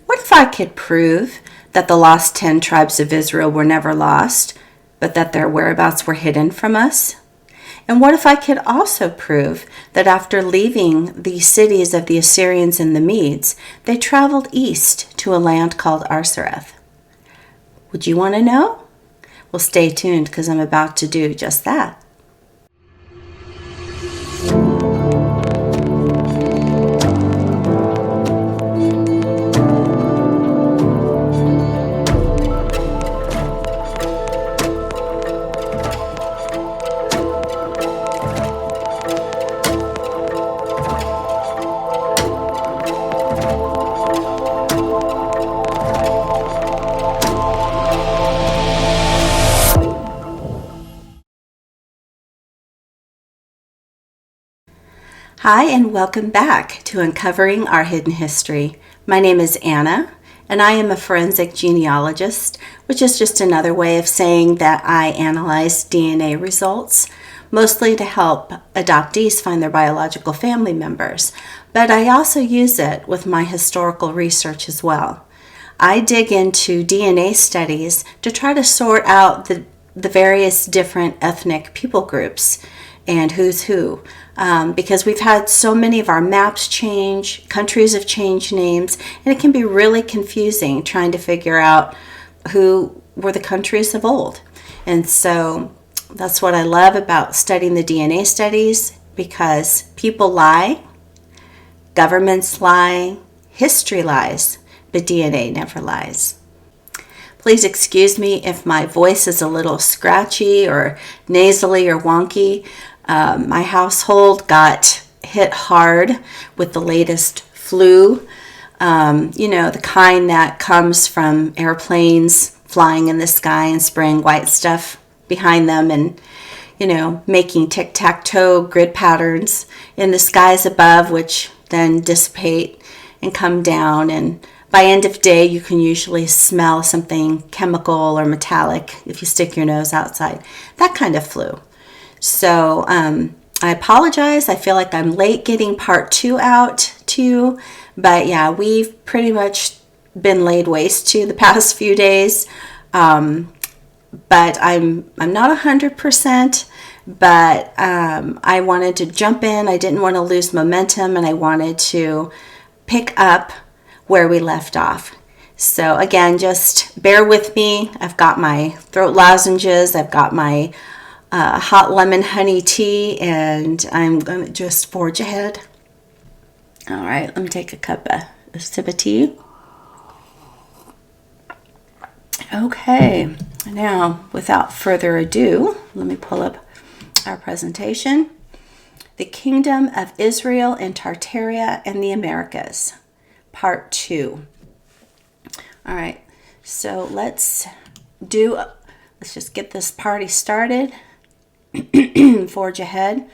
What if I could prove that the lost 10 tribes of Israel were never lost, but that their whereabouts were hidden from us? And what if I could also prove that after leaving the cities of the Assyrians and the Medes, they traveled east to a land called Arsareth? Would you want to know? Well, stay tuned because I'm about to do just that. Hi, and welcome back to Uncovering Our Hidden History. My name is Anna, and I am a forensic genealogist, which is just another way of saying that I analyze DNA results, mostly to help adoptees find their biological family members. But I also use it with my historical research as well. I dig into DNA studies to try to sort out the various different ethnic people groups and who's who. Because we've had so many of our maps change, countries have changed names, and it can be really confusing trying to figure out who were the countries of old. And so that's what I love about studying the DNA studies, because people lie, governments lie, history lies, but DNA never lies. Please excuse me if my voice is a little scratchy or nasally or wonky. My household got hit hard with the latest flu, the kind that comes from airplanes flying in the sky and spraying white stuff behind them and, making tic-tac-toe grid patterns in the skies above, which then dissipate and come down. And by end of day, you can usually smell something chemical or metallic if you stick your nose outside. That kind of flu. So I apologize. I feel like I'm late getting part 2 out too. But yeah, we've pretty much been laid waste to the past few days. But I'm not 100%. But I wanted to jump in. I didn't want to lose momentum, and I wanted to pick up where we left off. So again, just bear with me. I've got my throat lozenges. I've got my hot lemon honey tea, and I'm going to just forge ahead. All right, let me take a sip of tea. Okay, now without further ado, let me pull up our presentation. The Kingdom of Israel and Tartaria and the Americas, Part 2. All right, so let's just get this party started. Forge ahead.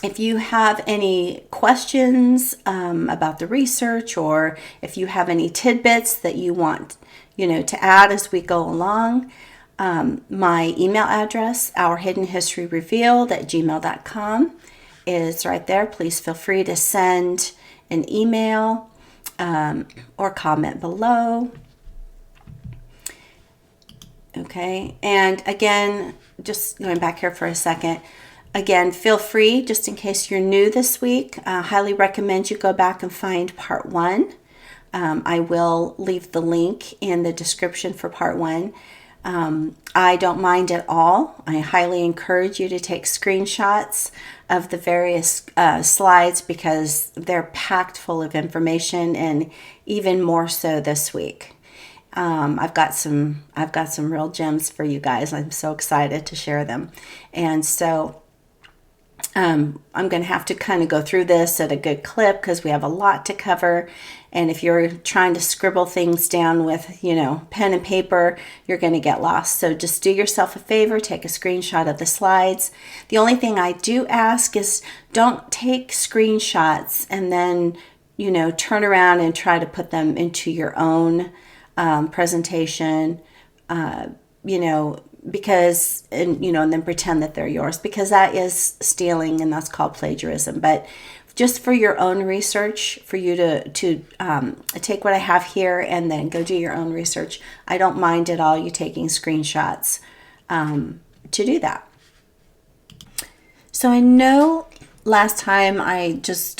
If you have any questions about the research, or if you have any tidbits that you want to add as we go along, my email address, ourhiddenhistoryrevealed@gmail.com, is right there. Please feel free to send an email or comment below. Okay, and again, just going back here for a second, again, feel free, just in case you're new this week, highly recommend you go back and find part 1. I will leave the link in the description for part 1. I don't mind at all. I highly encourage you to take screenshots of the various slides, because they're packed full of information, and even more so this week. I've got some real gems for you guys. I'm so excited to share them. And so I'm going to have to kind of go through this at a good clip, because we have a lot to cover. And if you're trying to scribble things down with, pen and paper, you're going to get lost. So just do yourself a favor, take a screenshot of the slides. The only thing I do ask is don't take screenshots and then, turn around and try to put them into your own presentation, because, and then pretend that they're yours, because that is stealing, and that's called plagiarism. But just for your own research, for you to take what I have here and then go do your own research. I don't mind at all you taking screenshots to do that. So I know last time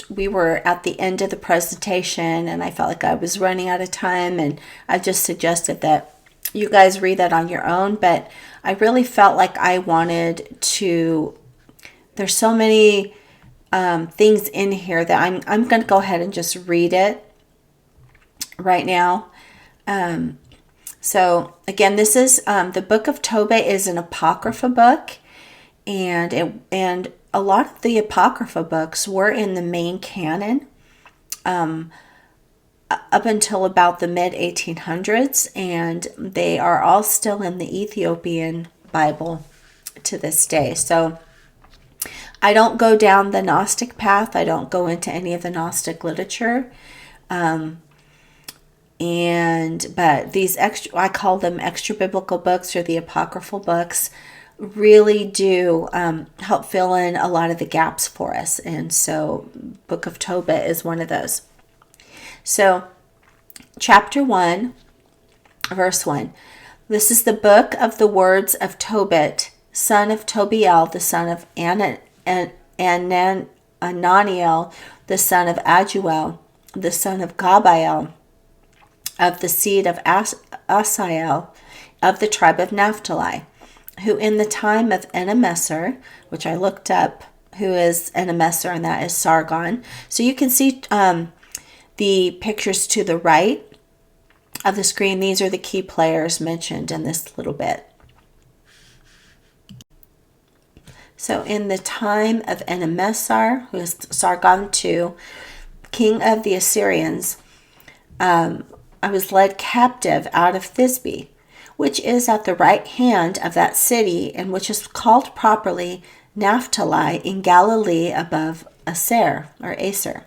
we were at the end of the presentation and I felt like I was running out of time, and I just suggested that you guys read that on your own, but I really felt like I wanted to, there's so many things in here that I'm going to go ahead and just read it right now. So again, this is the book of Tobit is an Apocrypha book, and a lot of the Apocrypha books were in the main canon up until about the mid 1800s, and they are all still in the Ethiopian Bible to this day. So I don't go down the Gnostic path. I don't go into any of the Gnostic literature. But these I call them extra biblical books, or the apocryphal books, really do help fill in a lot of the gaps for us. And so Book of Tobit is one of those. So chapter 1, verse 1. This is the book of the words of Tobit, son of Tobiel, the son of Ananiel, the son of Ajuel, the son of Gabael, of the seed of Asiel, of the tribe of Naphtali, who in the time of Enemesar, which I looked up who is Enemesar, and that is Sargon. So you can see the pictures to the right of the screen. These are the key players mentioned in this little bit. So in the time of Enemesar, who is Sargon II, king of the Assyrians, I was led captive out of Thisbe, which is at the right hand of that city, and which is called properly Naphtali, in Galilee above Aser, or Aser.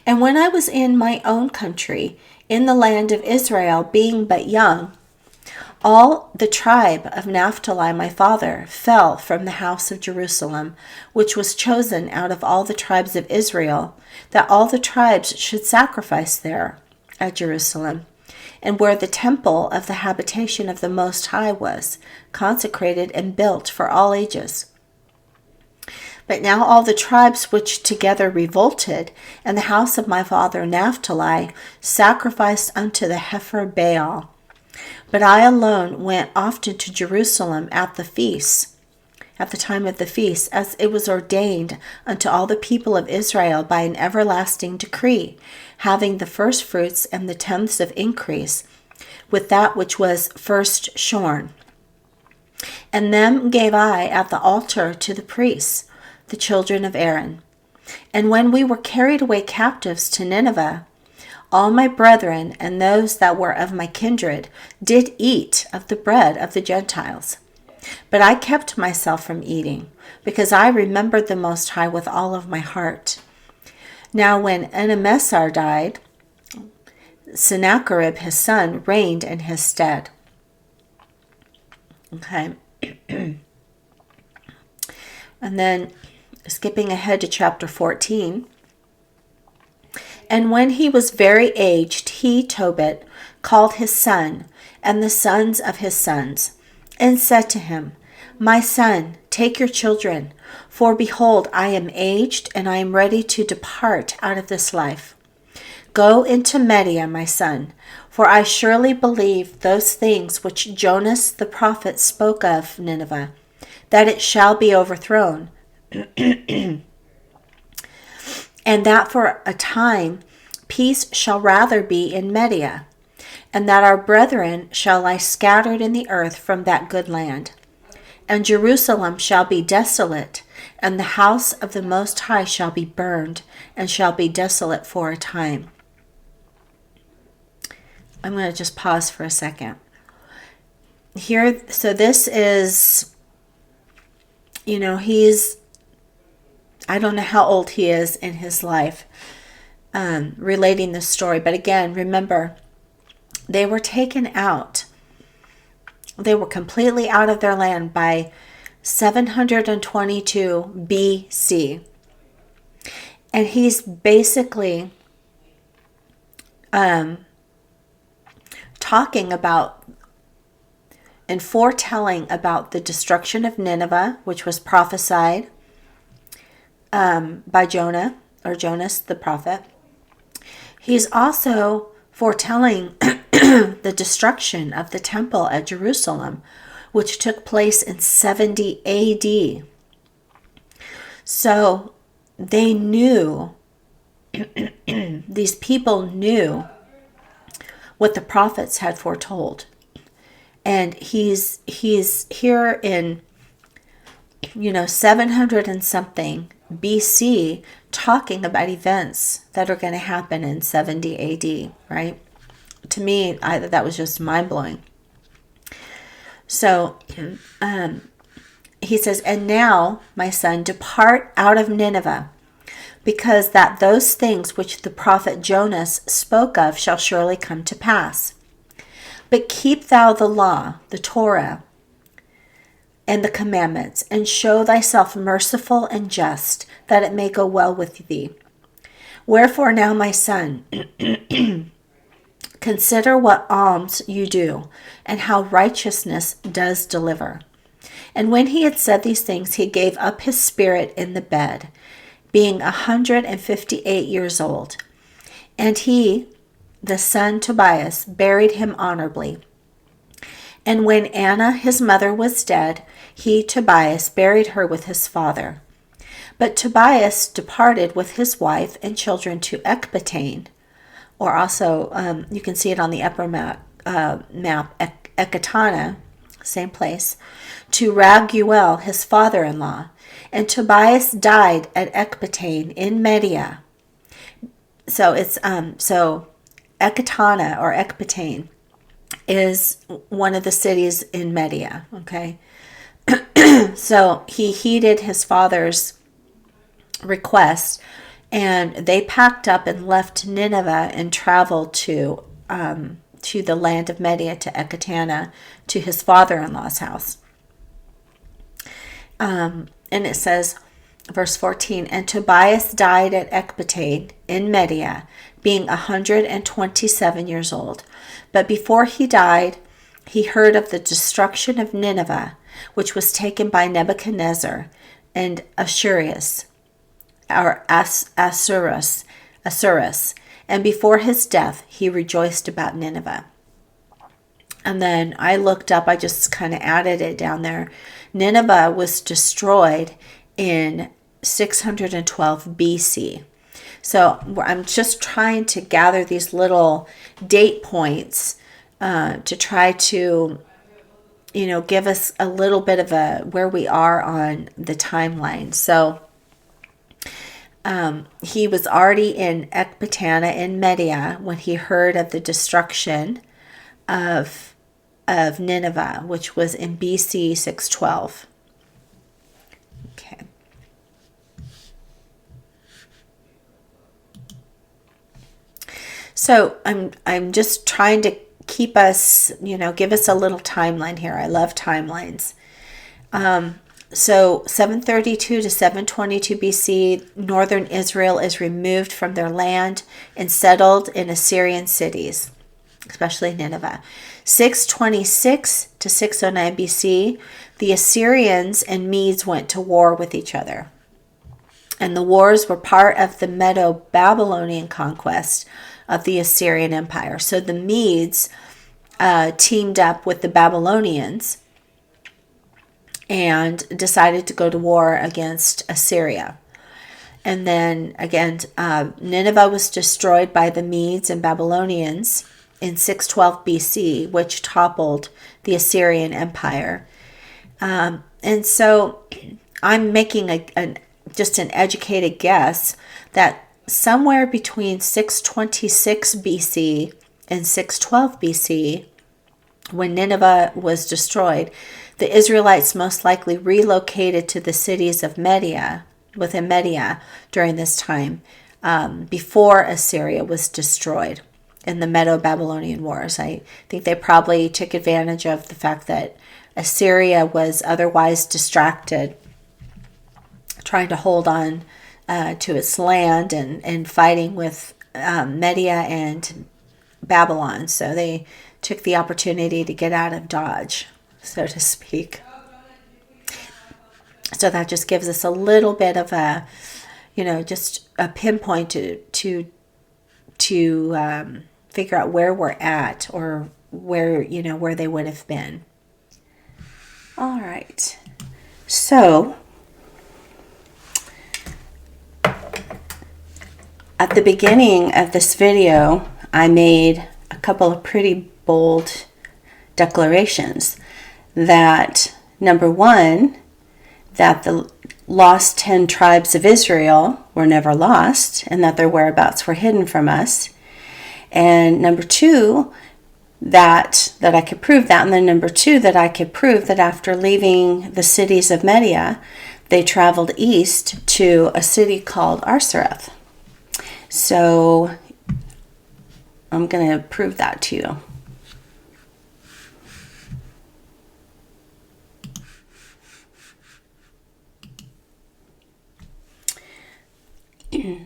And when I was in my own country, in the land of Israel, being but young, all the tribe of Naphtali my father fell from the house of Jerusalem, which was chosen out of all the tribes of Israel, that all the tribes should sacrifice there at Jerusalem, and where the temple of the habitation of the Most High was, consecrated and built for all ages. But now all the tribes which together revolted, and the house of my father Naphtali sacrificed unto the heifer Baal. But I alone went often to Jerusalem at the feasts, at the time of the feast, as it was ordained unto all the people of Israel by an everlasting decree, having the first fruits and the tenths of increase, with that which was first shorn. And them gave I at the altar to the priests, the children of Aaron. And when we were carried away captives to Nineveh, all my brethren and those that were of my kindred did eat of the bread of the Gentiles. But I kept myself from eating, because I remembered the Most High with all of my heart. Now when Enemesar died, Sennacherib his son reigned in his stead. Okay. And then skipping ahead to chapter 14. And when he was very aged, he, Tobit, called his son and the sons of his sons, and said to him, My son, take your children, for behold, I am aged, and I am ready to depart out of this life. Go into Media, my son, for I surely believe those things which Jonas the prophet spoke of Nineveh, that it shall be overthrown, and that for a time peace shall rather be in Media, and that our brethren shall lie scattered in the earth from that good land. And Jerusalem shall be desolate, and the house of the Most High shall be burned, and shall be desolate for a time. I'm going to just pause for a second. Here, so this is, I don't know how old he is in his life, relating this story. But again, remember, they were taken out. They were completely out of their land by 722 BC. And he's basically talking about and foretelling about the destruction of Nineveh, which was prophesied by Jonah, or Jonas the prophet. He's also foretelling the destruction of the temple at Jerusalem, which took place in 70 AD. So they knew, these people knew what the prophets had foretold. And he's here in 700 and something BC, talking about events that are going to happen in 70 AD, right? To me, that was just mind-blowing. So he says, "And now, my son, depart out of Nineveh, because that those things which the prophet Jonas spoke of shall surely come to pass. But keep thou the law, the Torah, and the commandments, and show thyself merciful and just, that it may go well with thee. Wherefore now, my son, consider what alms you do, and how righteousness does deliver." And when he had said these things, he gave up his spirit in the bed, being 158 years old. And he, the son Tobias, buried him honorably. And when Anna, his mother, was dead, he, Tobias, buried her with his father. But Tobias departed with his wife and children to Ecbatane, or also, you can see it on the upper map, Ecbatana, same place, to Raguel, his father-in-law. And Tobias died at Ecbatane in Media. So it's Ecbatana or Ecbatane is one of the cities in Media. Okay, so he heeded his father's request, and they packed up and left Nineveh and traveled to the land of Media, to Ecbatana, to his father-in-law's house. And it says, verse 14, "And Tobias died at Ecbatane in Media, being 127 years old. But before he died, he heard of the destruction of Nineveh, which was taken by Nebuchadnezzar and Assyrians, or Assuerus. And before his death, he rejoiced about Nineveh." And then I looked up, I just kind of added it down there. Nineveh was destroyed in 612 BC. So I'm just trying to gather these little date points to try to, give us a little bit of where we are on the timeline. So he was already in Ecbatana in Media when he heard of the destruction of Nineveh, which was in BC 612. Okay. So I'm just trying to keep us, give us a little timeline here. I love timelines. So 732 to 722 BC, northern Israel is removed from their land and settled in Assyrian cities, especially Nineveh. 626 to 609 BC, the Assyrians and Medes went to war with each other. And the wars were part of the Medo-Babylonian conquest of the Assyrian Empire. So the Medes teamed up with the Babylonians and decided to go to war against Assyria. And then again, Nineveh was destroyed by the Medes and Babylonians in 612 BC, which toppled the Assyrian Empire. And so I'm making just an educated guess that somewhere between 626 BC and 612 BC, when Nineveh was destroyed, the Israelites most likely relocated to the cities of Media, within Media, during this time, before Assyria was destroyed in the Medo-Babylonian Wars. I think they probably took advantage of the fact that Assyria was otherwise distracted, trying to hold on to its land and fighting with Media and Babylon. So they took the opportunity to get out of Dodge, so to speak. So that just gives us a little bit of a, just a pinpoint to figure out where we're at, or where they would have been. All right. So at the beginning of this video, I made a couple of pretty bold declarations that, number one, that the lost 10 tribes of Israel were never lost and that their whereabouts were hidden from us. And number two, that I could prove that. And then number two, that I could prove that after leaving the cities of Media, they traveled east to a city called Arsareth. So I'm going to prove that to you.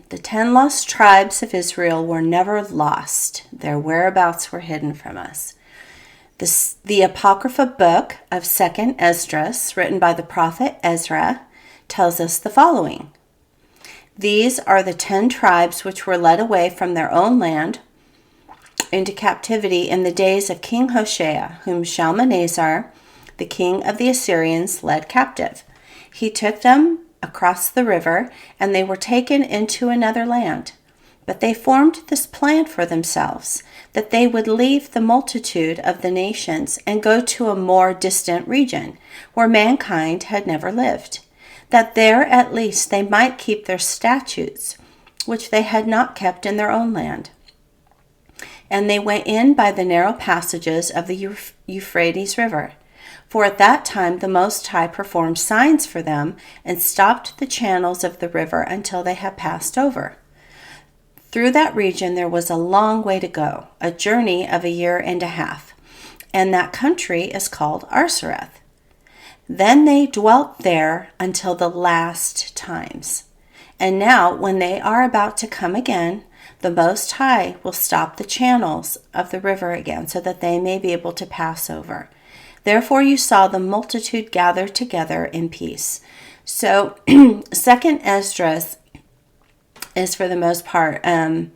The 10 lost tribes of Israel were never lost. Their whereabouts were hidden from us. The Apocrypha book of 2nd Esdras, written by the prophet Ezra, tells us the following. These are the 10 tribes which were led away from their own land into captivity in the days of King Hoshea, whom Shalmaneser, the king of the Assyrians, led captive. He took them across the river, and they were taken into another land. But they formed this plan for themselves, that they would leave the multitude of the nations and go to a more distant region, where mankind had never lived, that there at least they might keep their statutes, which they had not kept in their own land. And they went in by the narrow passages of the Euphrates River. For at that time the Most High performed signs for them and stopped the channels of the river until they had passed over. Through that region there was a long way to go, a journey of 1.5 years, and that country is called Arsareth. Then they dwelt there until the last times. And now, when they are about to come again, the Most High will stop the channels of the river again, so that they may be able to pass over. Therefore you saw the multitude gather together in peace. So 2nd Esdras is, for the most part, in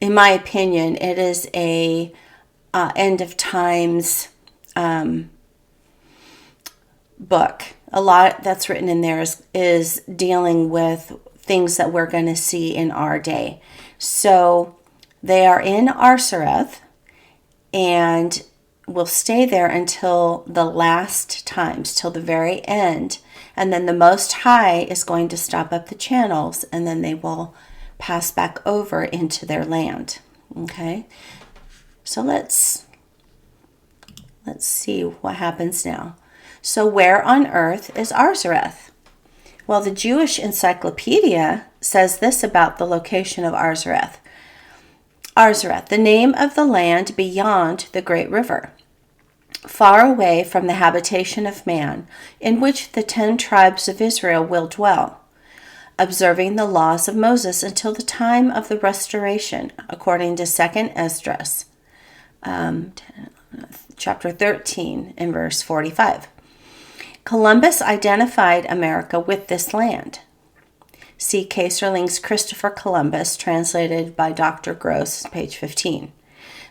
my opinion, it is a end of times book. A lot that's written in there is dealing with things that we're going to see in our day. So they are in Arsareth and will stay there until the last times, till the very end. And then the Most High is going to stop up the channels, and then they will pass back over into their land. Okay? So let's see what happens now. So where on earth is Arsareth? Well, the Jewish Encyclopedia says this about the location of Arsareth. Arsareth, the name of the land beyond the great river, far away from the habitation of man, in which the 10 tribes of Israel will dwell, observing the laws of Moses until the time of the restoration, according to 2nd Esdras, chapter 13, and verse 45. Columbus identified America with this land. See Kaiserling's Christopher Columbus, translated by Dr. Gross, page 15.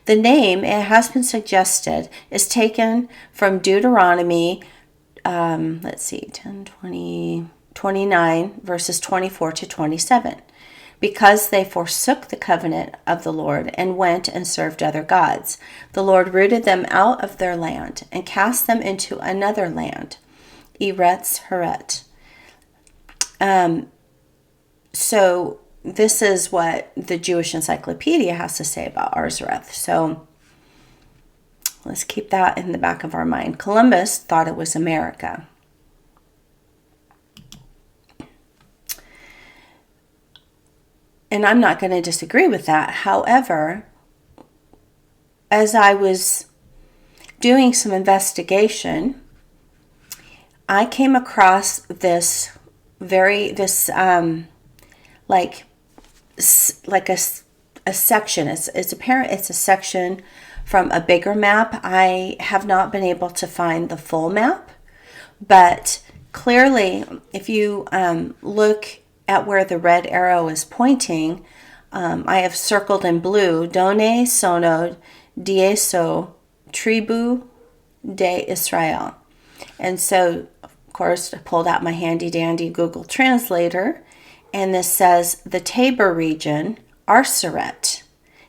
The name, it has been suggested, is taken from Deuteronomy, 29, verses 24 to 27, because they forsook the covenant of the Lord and went and served other gods. The Lord rooted them out of their land and cast them into another land, Eretz Heret. So this is what the Jewish Encyclopedia has to say about Arsareth. So let's keep that in the back of our mind. Columbus thought it was America. And I'm not going to disagree with that. However, as I was doing some investigation, I came across this like a section. It's apparent it's a section from a bigger map. I have not been able to find the full map, but clearly, if you look at where the red arrow is pointing, I have circled in blue, Done sono dieso tribu de Israel. And so, of course, I pulled out my handy dandy Google Translator, and this says the Tabor region, Arsaret.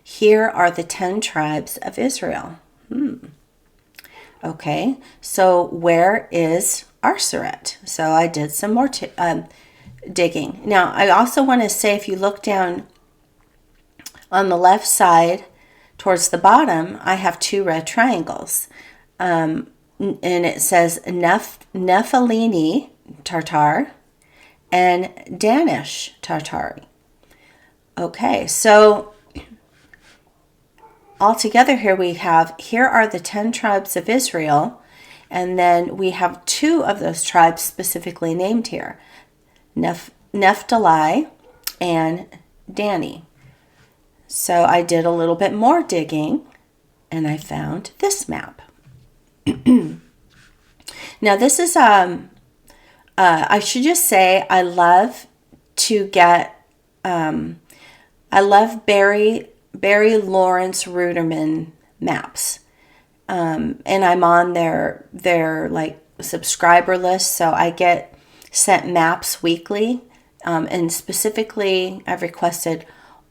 Here are the 10 tribes of Israel. Okay, so where is Arsaret? So I did some more digging. Now, I also want to say, if you look down on the left side towards the bottom, I have 2 red triangles. And it says Nephalini Tartar and Danish Tartari. Okay, so altogether here are the 10 tribes of Israel, and then we have 2 of those tribes specifically named here, Naphtali and Dani. So I did a little bit more digging, and I found this map. Now this is, I should just say, I love Barry Lawrence Ruderman maps. And I'm on their like subscriber list, so I get sent maps weekly. And specifically, I've requested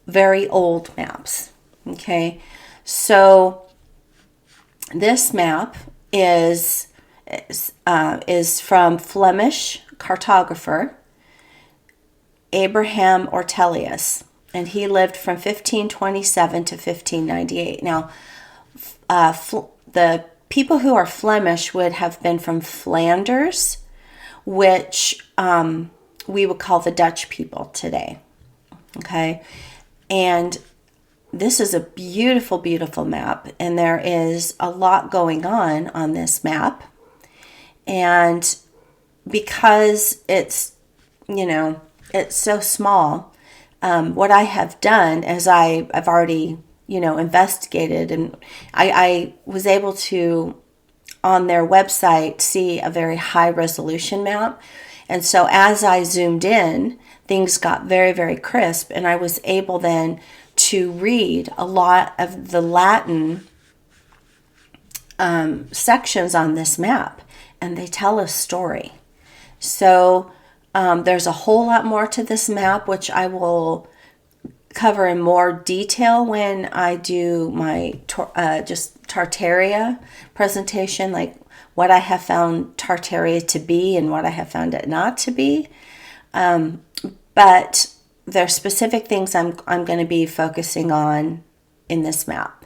very old maps. Okay, so this map is from Flemish cartographer Abraham Ortelius, and he lived from 1527 to 1598. Now, the people who are Flemish would have been from Flanders, which we would call the Dutch people today. Okay, and this is a beautiful, beautiful map, and there is a lot going on this map. And because it's so small, what I have done is I've already, investigated, and I was able to, on their website, see a very high resolution map. And so as I zoomed in, things got very, very crisp, and I was able then to read a lot of the Latin sections on this map, and they tell a story. So there's a whole lot more to this map, which I will cover in more detail when I do my just Tartaria presentation, like what I have found Tartaria to be and what I have found it not to be. But there are specific things I'm going to be focusing on in this map.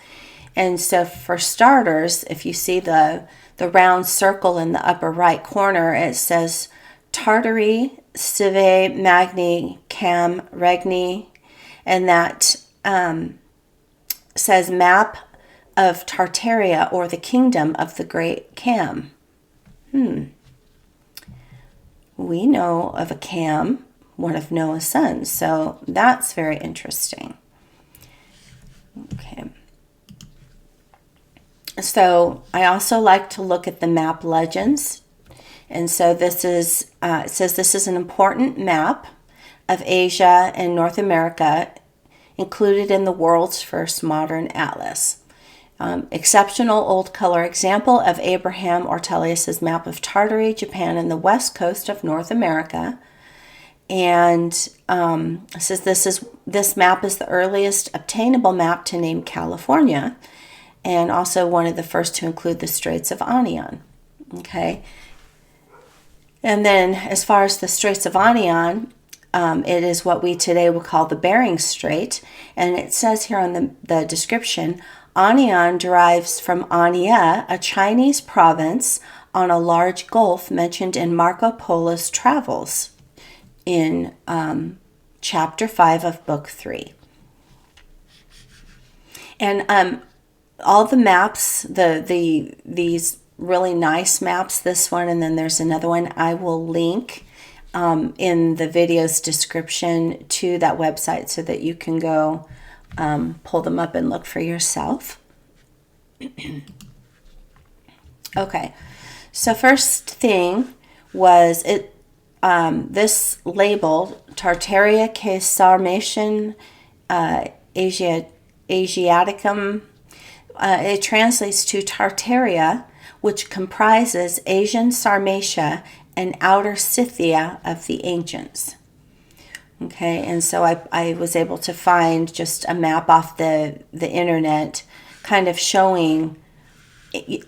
And so for starters, if you see the round circle in the upper right corner, it says Tartary Sive Magni Cam Regni, and that says map of Tartaria, or the kingdom of the great Cam. We know of a Cam, one of Noah's sons, so that's very interesting. Okay. So I also like to look at the map legends. And so this is, it says this is an important map of Asia and North America, included in the world's first modern atlas. Exceptional old color example of Abraham Ortelius' map of Tartary, Japan, and the west coast of North America. And it says this map is the earliest obtainable map to name California, and also one of the first to include the Straits of Anian. Okay. And then as far as the Straits of Anian, it is what we today would call the Bering Strait. And it says here on the description, Anian derives from Ania, a Chinese province on a large gulf mentioned in Marco Polo's travels in chapter 5 of book 3. And all the maps, these really nice maps, this one, and then there's another one I will link in the video's description to that website so that you can go pull them up and look for yourself. Okay, so first thing was this label, Tartaria Sarmatian Asiaticum. It translates to Tartaria, which comprises Asian Sarmatia and outer Scythia of the ancients. Okay, and so I was able to find just a map off the internet kind of showing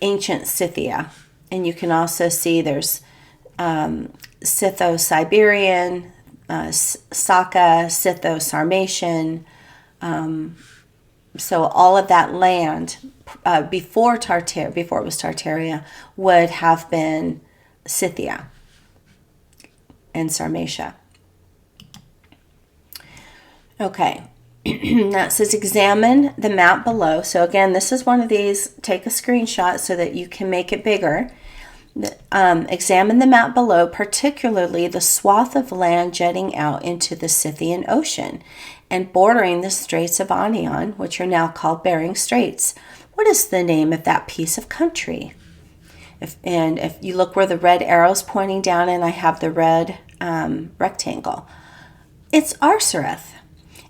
ancient Scythia. And you can also see there's Scytho-Siberian, Saka, Scytho-Sarmatian. So all of that land before it was Tartaria, would have been Scythia and Sarmatia. Okay, now it says examine the map below. So again, this is one of these, take a screenshot so that you can make it bigger. Examine the map below, particularly the swath of land jutting out into the Scythian Ocean and bordering the Straits of Anion, which are now called Bering Straits. What is the name of that piece of country? If you look where the red arrow's pointing down and I have the red rectangle, it's Arsareth.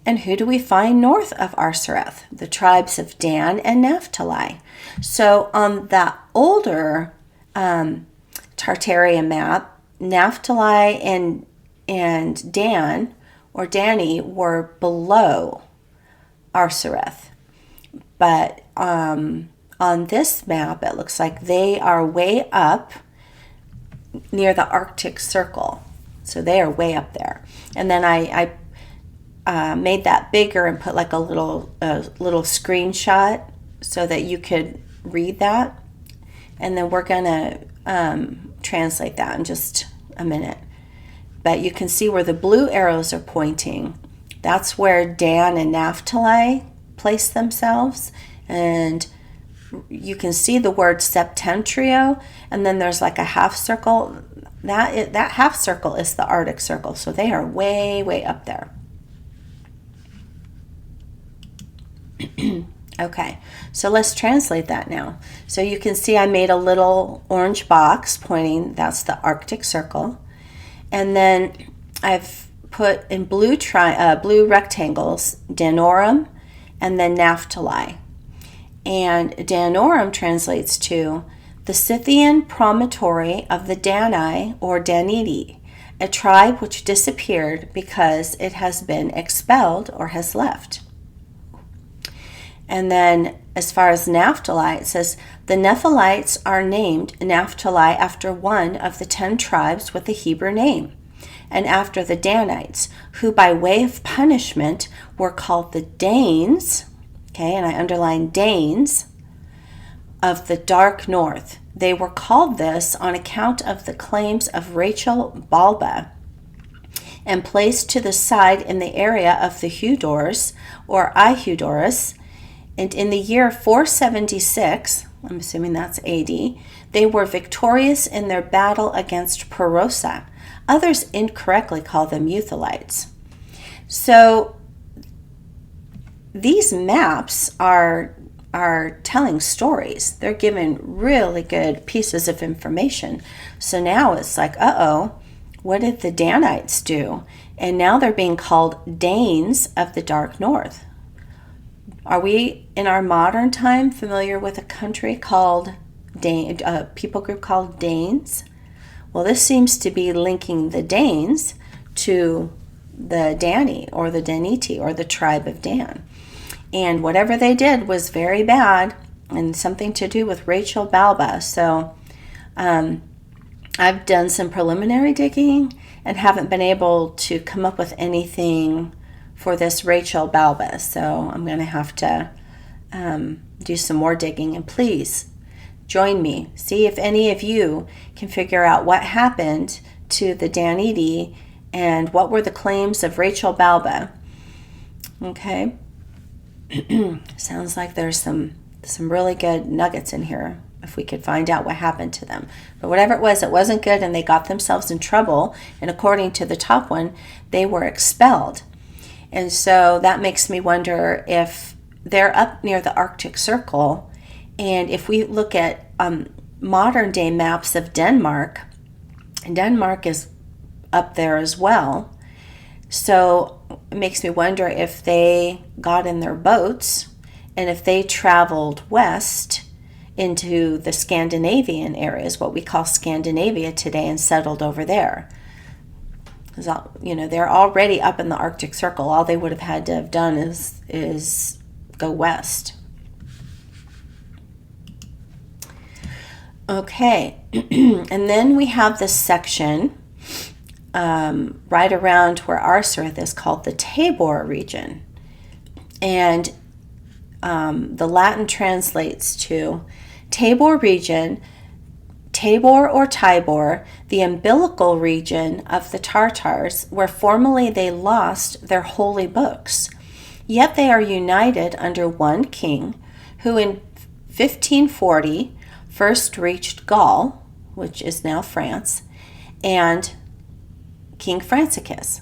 And who do we find north of Arsareth? The tribes of Dan and Naphtali. So on the older Tartaria map, Naphtali and Dan or Dani were below Arsareth. But on this map, it looks like they are way up near the Arctic Circle. So they are way up there. And then I made that bigger and put like a little screenshot so that you could read that. And then we're going to translate that in just a minute. But you can see where the blue arrows are pointing. That's where Dan and Naphtali place themselves. And you can see the word septentrio. And then there's like a half circle. That half circle is the Arctic Circle. So they are way, way up there. Okay, so let's translate that now. So you can see I made a little orange box pointing, that's the Arctic Circle. And then I've put in blue rectangles, Danorum and then Naphtali. And Danorum translates to the Scythian promontory of the Dani or Danidi, a tribe which disappeared because it has been expelled or has left. And then as far as Naphtali, it says, the Nephilites are named Naphtali after one of the 10 tribes with the Hebrew name, and after the Danites, who by way of punishment were called the Danes, okay, and I underline Danes, of the dark north. They were called this on account of the claims of Rachel Balba, and placed to the side in the area of the Hudors, or Ihudorus. And in the year 476, I'm assuming that's AD, they were victorious in their battle against Perosa. Others incorrectly call them Euthalites. So these maps are telling stories. They're giving really good pieces of information. So now it's like, what did the Danites do? And now they're being called Danes of the dark north. Are we, in our modern time, familiar with a country called a people group called Danes? Well, this seems to be linking the Danes to the Dani or the Daniti or the tribe of Dan. And whatever they did was very bad and something to do with Rachel Balba. So I've done some preliminary digging and haven't been able to come up with anything for this Rachel Balba. So I'm going to have to do some more digging. And please join me. See if any of you can figure out what happened to the Danidi and what were the claims of Rachel Balba. Okay. Sounds like there's some really good nuggets in here if we could find out what happened to them. But whatever it wasn't good, and they got themselves in trouble. And according to the top one, they were expelled. And so that makes me wonder if they're up near the Arctic Circle. And if we look at modern day maps of Denmark, Denmark is up there as well. So it makes me wonder if they got in their boats and if they traveled west into the Scandinavian areas, what we call Scandinavia today, and settled over there. They're already up in the Arctic Circle. All they would have had to have done is go west. Okay, and then we have this section right around where Arsareth is called the Tabor region. And the Latin translates to Tabor region, Tabor or Tibor, the umbilical region of the Tartars, where formerly they lost their holy books. Yet they are united under one king, who in 1540 first reached Gaul, which is now France, and King Franciscus.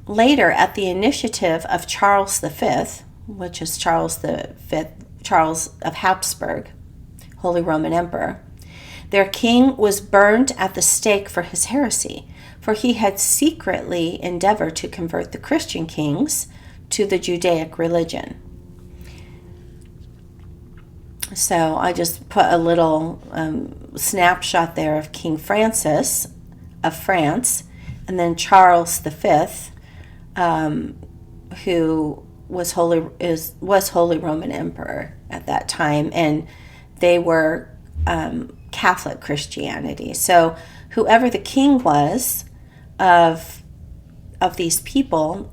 Later, at the initiative of Charles V, which is Charles of Habsburg, Holy Roman Emperor, their king was burned at the stake for his heresy, for he had secretly endeavored to convert the Christian kings to the Judaic religion. So I just put a little snapshot there of King Francis of France, and then Charles V, who was Holy Roman Emperor at that time, and they were Catholic Christianity. So whoever the king was of these people,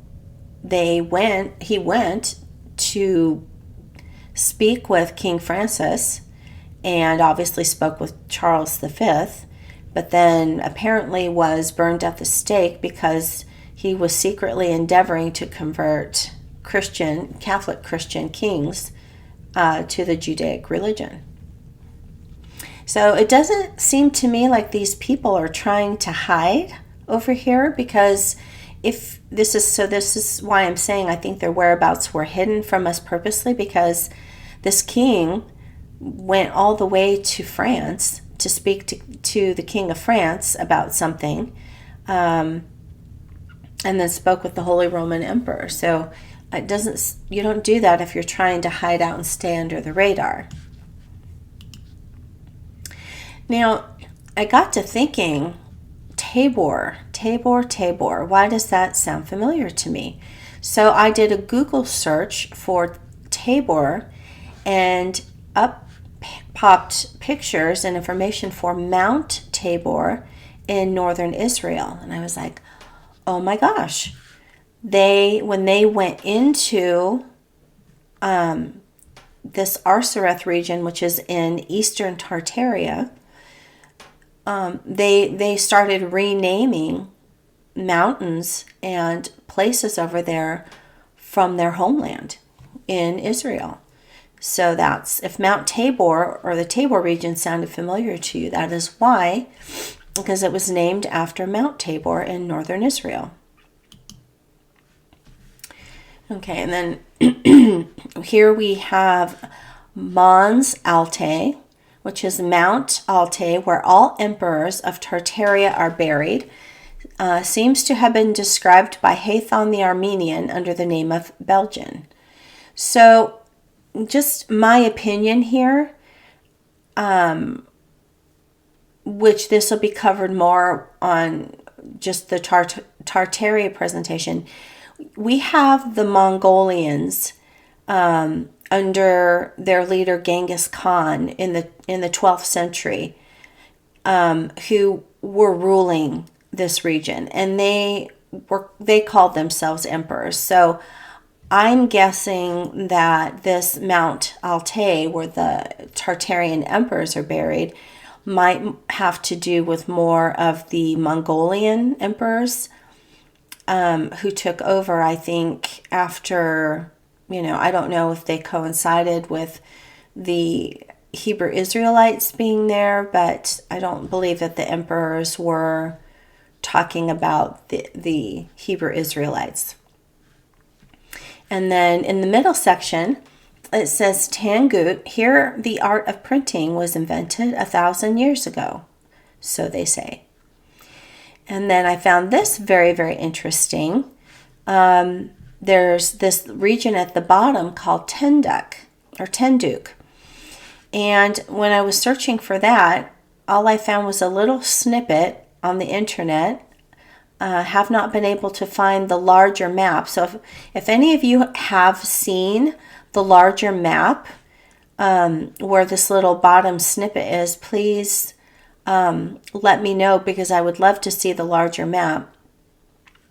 he went to speak with King Francis, and obviously spoke with Charles V, but then apparently was burned at the stake because he was secretly endeavoring to convert Catholic Christian kings to the Judaic religion. So it doesn't seem to me like these people are trying to hide over here, because this is why I'm saying I think their whereabouts were hidden from us purposely, because this king went all the way to France to speak to the King of France about something, and then spoke with the Holy Roman Emperor. So you don't do that if you're trying to hide out and stay under the radar. Now, I got to thinking, Tabor. Why does that sound familiar to me? So I did a Google search for Tabor, and up popped pictures and information for Mount Tabor in northern Israel. And I was like, oh my gosh. When they went into this Arsareth region, which is in eastern Tartaria, they started renaming mountains and places over there from their homeland in Israel. So if Mount Tabor or the Tabor region sounded familiar to you, that is why, because it was named after Mount Tabor in northern Israel. Okay, and then here we have Mons Altae, which is Mount Altae, where all emperors of Tartaria are buried. Seems to have been described by Hathon the Armenian under the name of Belgian. So, just my opinion here, which this will be covered more on just the Tartaria presentation. We have the Mongolians under their leader Genghis Khan in the 12th century, who were ruling this region, and they called themselves emperors. So I'm guessing that this Mount Altae, where the Tartarian emperors are buried, might have to do with more of the Mongolian emperors who took over, I think, after, I don't know if they coincided with the Hebrew Israelites being there, but I don't believe that the emperors were talking about the Hebrew Israelites. And then in the middle section, it says Tangut. Here the art of printing was invented 1,000 years ago, so they say. And then I found this very, very interesting. There's this region at the bottom called Tenduk. And when I was searching for that, all I found was a little snippet on the internet. Have not been able to find the larger map. So if any of you have seen the larger map where this little bottom snippet is, please let me know, because I would love to see the larger map,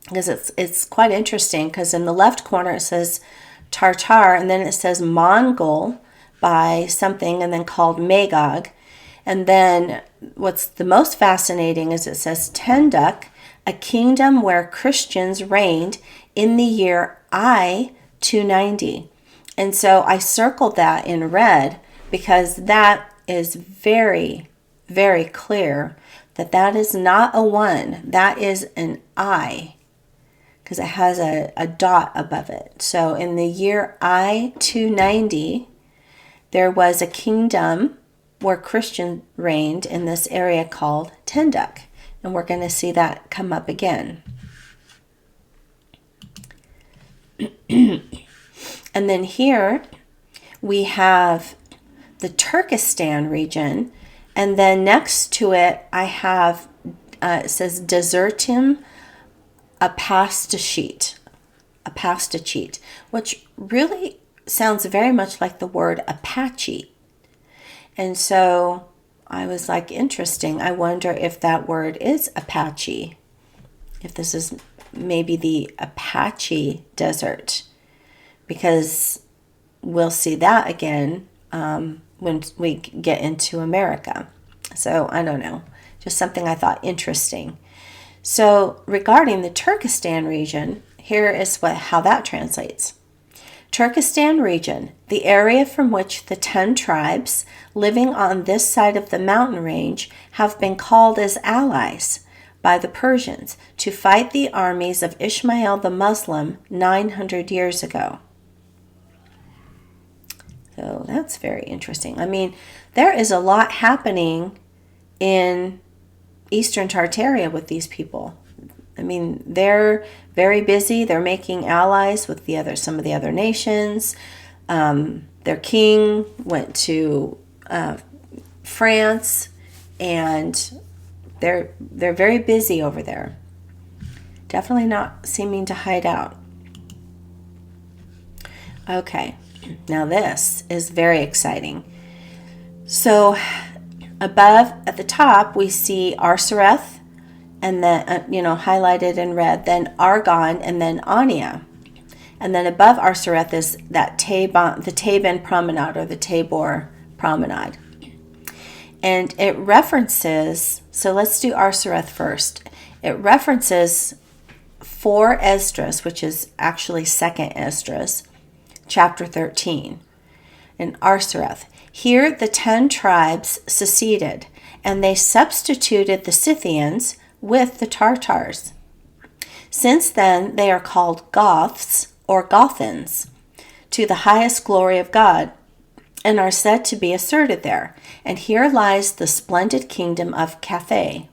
because it's quite interesting, because in the left corner it says Tartar, and then it says Mongol by something, and then called Magog. And then what's the most fascinating is it says Tenduk, a kingdom where Christians reigned in the year I 290. And so I circled that in red, because that is very, very clear that is not a 1. That is an I, because it has a dot above it. So in the year I 290, there was a kingdom where Christian reigned in this area called Tenduk. And we're going to see that come up again. And then here we have the Turkestan region. And then next to it, I have, it says Desertim Apastachit, which really sounds very much like the word Apache. And so I was like, interesting. I wonder if that word is Apache, if this is maybe the Apache desert, because we'll see that again when we get into America. So I don't know, just something I thought interesting. So regarding the Turkestan region, here is how that translates. Turkestan region, the area from which the 10 tribes living on this side of the mountain range have been called as allies by the Persians to fight the armies of Ishmael the Muslim 900 years ago. So that's very interesting. I mean, there is a lot happening in Eastern Tartaria with these people. I mean, they're very busy. They're making allies with some of the other nations. Their king went to France, and they're very busy over there. Definitely not seeming to hide out. Okay, now this is very exciting. So above at the top we see Arsareth, and then highlighted in red, then Argon, and then Ania. And then above Arsareth is that the Taban Promenade, or the Tabor Promenade. And it references, so let's do Arsareth first. It references 4 Esdras, which is actually 2nd Esdras, chapter 13. In Arsareth, here the 10 tribes seceded, and they substituted the Scythians with the Tartars. Since then, they are called Goths or Gothans, to the highest glory of God, and are said to be asserted there. And here lies the splendid kingdom of Cathay,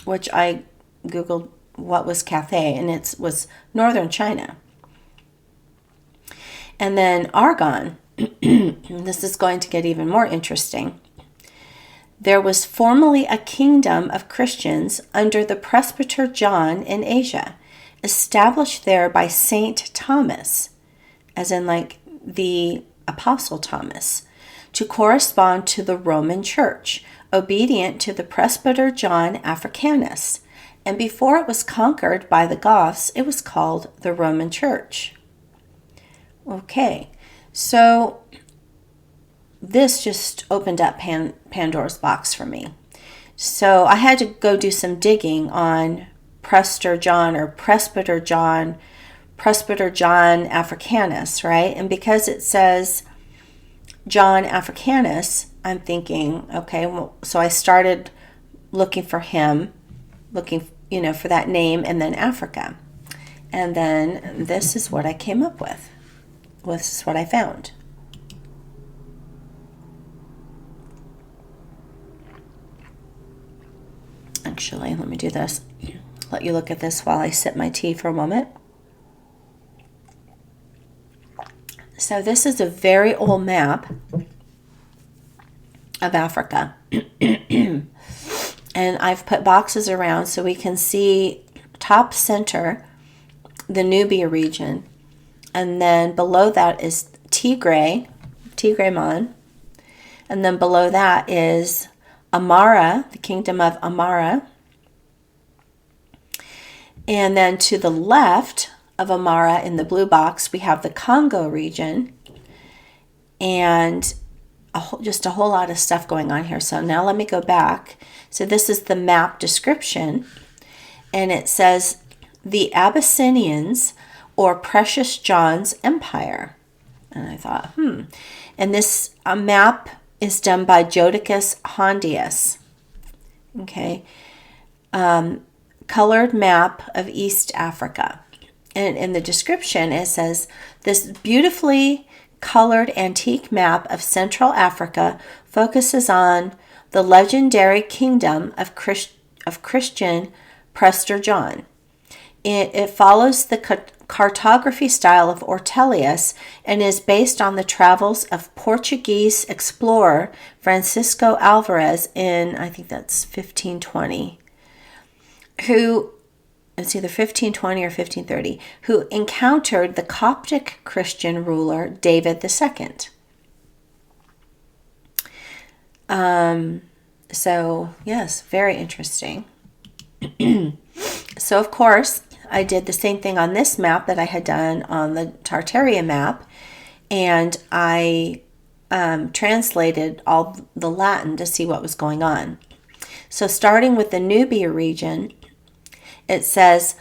which I googled what was Cathay, and it was northern China. And then Argon, this is going to get even more interesting. There was formerly a kingdom of Christians under the presbyter John in Asia, established there by Saint Thomas, as in like the Apostle Thomas, to correspond to the Roman Church, obedient to the presbyter John Africanus. And before it was conquered by the Goths, it was called the Roman Church. Okay, so this just opened up Pandora's box for me. So I had to go do some digging on Presbyter John Africanus, right? And because it says John Africanus, I'm thinking, okay, well, so I started looking for him, looking, for that name, and then Africa. And then this is what I came up with. This is what I found. Actually, let me do this. Let you look at this while I sip my tea for a moment. So this is a very old map of Africa. And I've put boxes around so we can see top center, the Nubia region. And then below that is Tigray-Mon. And then below that is Amara, the kingdom of Amara. And then to the left of Amara in the blue box, we have the Congo region. And just a whole lot of stuff going on here. So now let me go back. So this is the map description. And it says the Abyssinians, or Precious John's Empire. And I thought, And this map is done by Jodocus Hondius. Okay. Colored map of East Africa. And in the description, it says, this beautifully colored antique map of Central Africa focuses on the legendary kingdom of Christian Prester John. It follows the cartography style of Ortelius and is based on the travels of Portuguese explorer Francisco Alvarez in, I think that's 1520, who, it's either 1520 or 1530, who encountered the Coptic Christian ruler David II. So, yes, very interesting. So, of course, I did the same thing on this map that I had done on the Tartaria map, and I translated all the Latin to see what was going on. So starting with the Nubia region, it says,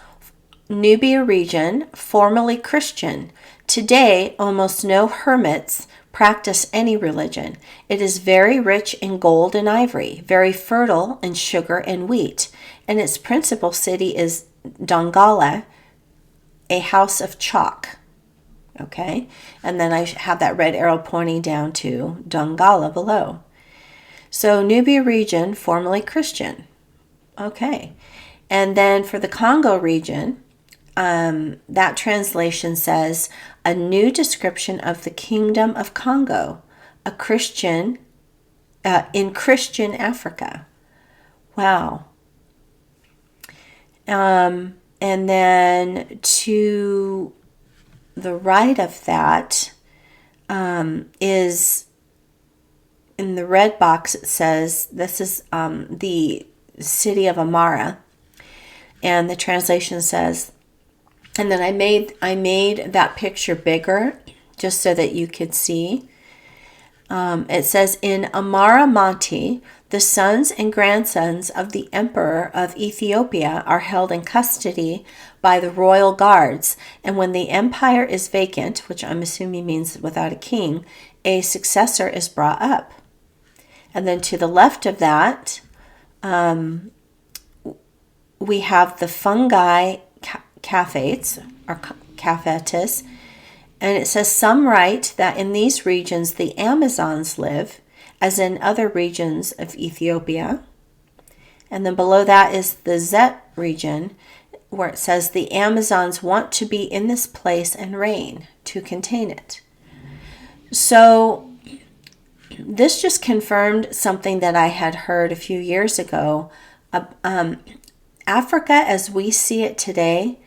Nubia region, formerly Christian. Today, almost no hermits practice any religion. It is very rich in gold and ivory, very fertile in sugar and wheat, and its principal city is Dongala, a house of chalk. Okay, and then I have that red arrow pointing down to Dongala below. So Nubia region, formerly Christian. Okay, and then for the Congo region, that translation says, a new description of the kingdom of Congo, a Christian, in Christian Africa. Wow. And then to the right of that is, in the red box, it says, this is the city of Amara. And the translation says, and then I made that picture bigger just so that you could see. It says, in Amara Monte, the sons and grandsons of the emperor of Ethiopia are held in custody by the royal guards, and when the empire is vacant, which I'm assuming means without a king, a successor is brought up. And then to the left of that, we have the fungi Caphates, or Caphatus, and it says, some write that in these regions the Amazons live, as in other regions of Ethiopia. And then below that is the Zet region, where it says the Amazons want to be in this place and reign to contain it. So this just confirmed something that I had heard a few years ago. Africa as we see it today,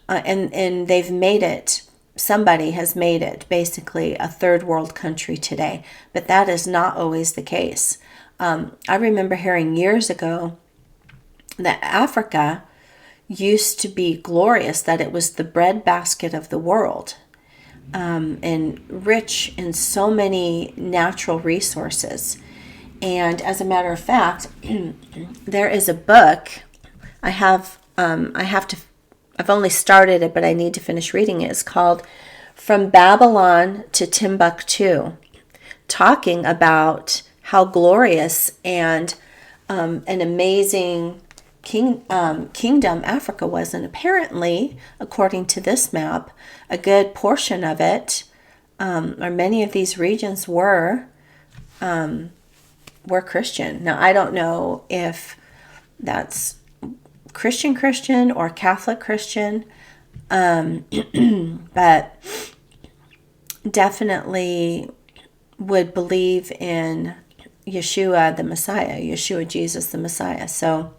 and they've made it, somebody has made it basically a third world country today, but that is not always the case. I remember hearing years ago that Africa used to be glorious, that it was the breadbasket of the world, and rich in so many natural resources. And as a matter of fact, there is a book I've only started it, but I need to finish reading it. It's called From Babylon to Timbuktu, talking about how glorious and an amazing kingdom Africa was. And apparently, according to this map, a good portion of it, or many of these regions were Christian. Now, I don't know if that's Christian or Catholic Christian, but definitely would believe in Yeshua the Messiah, Yeshua Jesus the Messiah. So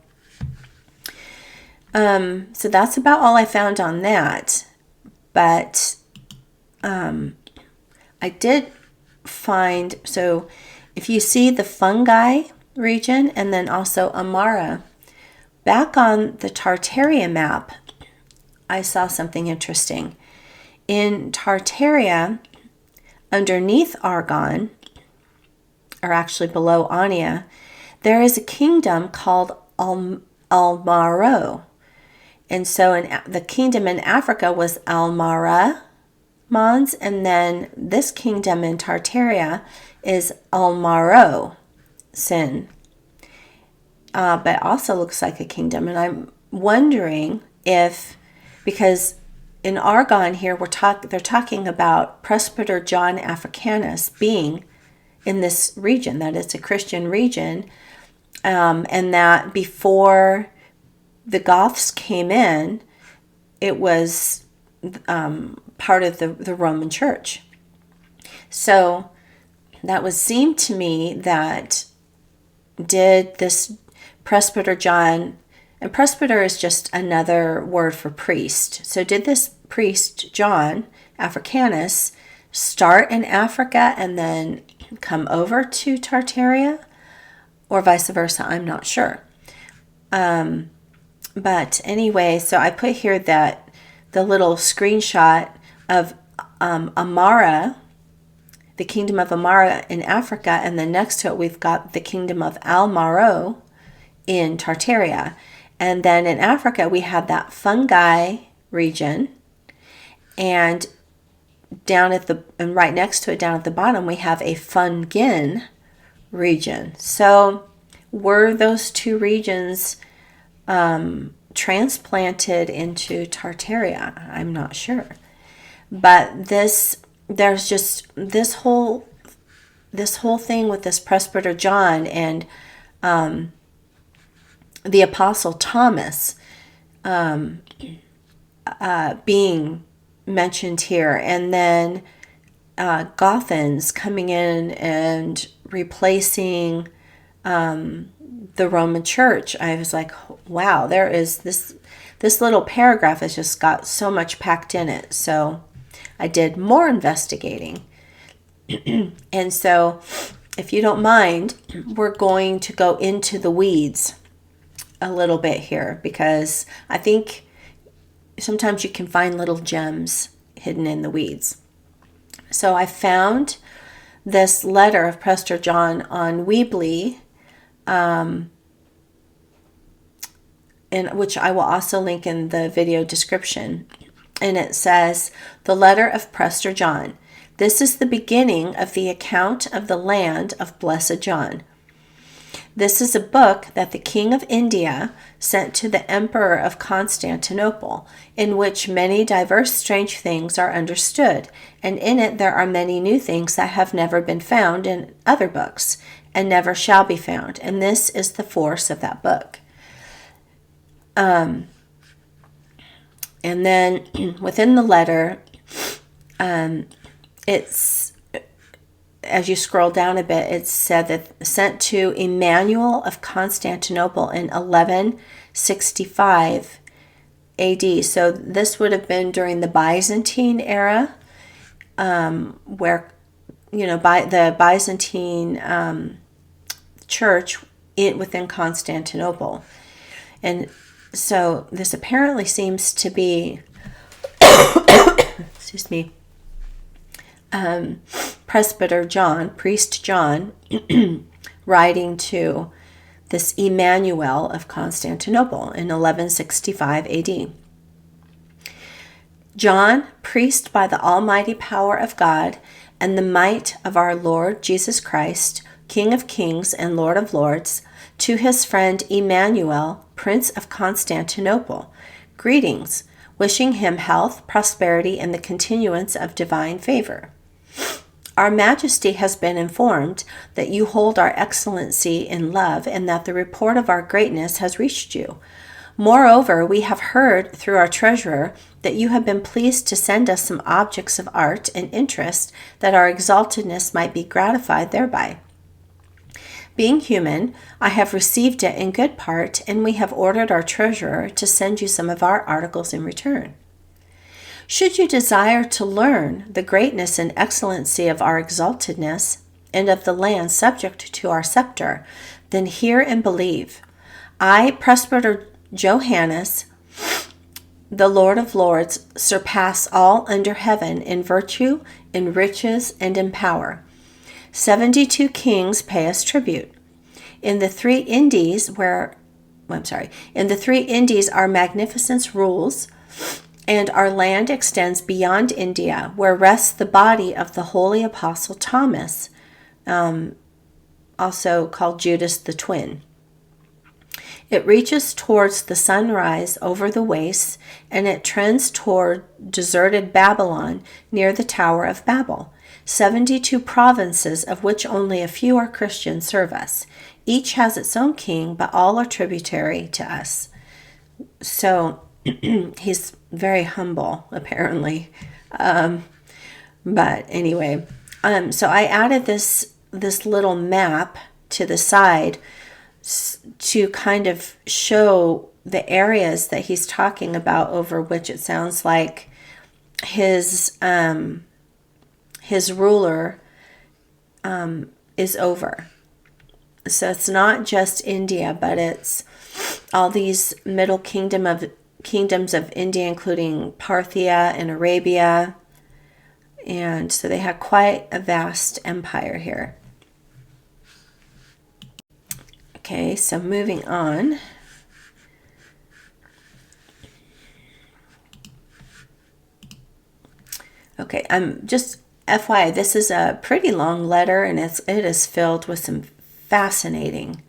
that's about all I found on that. But I did find, so if you see the fungi region and then also Amara, back on the Tartaria map, I saw something interesting. In Tartaria, underneath Argon, or actually below Ania, there is a kingdom called Almaro. And so the kingdom in Africa was Almara Mons, and then this kingdom in Tartaria is Almaro Sin. But also looks like a kingdom. And I'm wondering if, because in Argon here, they're talking about Presbyter John Africanus being in this region, that it's a Christian region, and that before the Goths came in, it was part of the Roman Church. So that would seem to me that did this Presbyter John, and presbyter is just another word for priest. So did this priest John Africanus start in Africa and then come over to Tartaria, or vice versa? I'm not sure. But anyway, so I put here that the little screenshot of Amara, the kingdom of Amara in Africa, and then next to it we've got the kingdom of Almaro in Tartaria. And then in Africa we have that fungi region, and and right next to it down at the bottom we have a fungin region. So were those two regions transplanted into Tartaria? I'm not sure. But there's just this whole thing with this Presbyter John and the Apostle Thomas being mentioned here, and then Gothans coming in and replacing the Roman Church. I was like, wow, there is this little paragraph has just got so much packed in it. So I did more investigating. And so if you don't mind, we're going to go into the weeds a little bit here, because I think sometimes you can find little gems hidden in the weeds. So I found this letter of Prester John on Weebly, in which I will also link in the video description. And it says, "The letter of Prester John. This is the beginning of the account of the land of Blessed John. This is a book that the King of India sent to the Emperor of Constantinople, in which many diverse strange things are understood, and in it there are many new things that have never been found in other books, and never shall be found. And this is the force of that book." And then within the letter, it's, as you scroll down a bit, it said that sent to Emmanuel of Constantinople in 1165 AD. So this would have been during the Byzantine era, where, by the Byzantine church within Constantinople. And so this apparently seems to be, excuse me, Presbyter John, Priest John, writing to this Emmanuel of Constantinople in 1165 AD. "John, priest by the almighty power of God and the might of our Lord Jesus Christ, King of kings and Lord of lords, to his friend Emmanuel, Prince of Constantinople, greetings, wishing him health, prosperity, and the continuance of divine favor. Our Majesty has been informed that you hold our excellency in love and that the report of our greatness has reached you. Moreover, we have heard through our treasurer that you have been pleased to send us some objects of art and interest, that our exaltedness might be gratified thereby. Being human, I have received it in good part, and we have ordered our treasurer to send you some of our articles in return. Should you desire to learn the greatness and excellency of our exaltedness and of the land subject to our scepter, then hear and believe. I, Presbyter Johannes, the Lord of Lords, surpass all under heaven in virtue, in riches, and in power. 72 kings pay us tribute. In the three Indies our magnificence rules, and our land extends beyond India, where rests the body of the holy apostle Thomas, also called Judas the Twin. It reaches towards the sunrise over the wastes, and it trends toward deserted Babylon near the Tower of Babel. 72 provinces, of which only a few are Christian, serve us. Each has its own king, but all are tributary to us. So he's very humble, apparently. But anyway, so I added this little map to the side to kind of show the areas that he's talking about, over which it sounds like his ruler is over. So it's not just India, but it's all these middle kingdoms of India, including Parthia and Arabia. And so they had quite a vast empire here. Okay, so moving on. Okay, I'm just FYI, this is a pretty long letter, and it is filled with some fascinating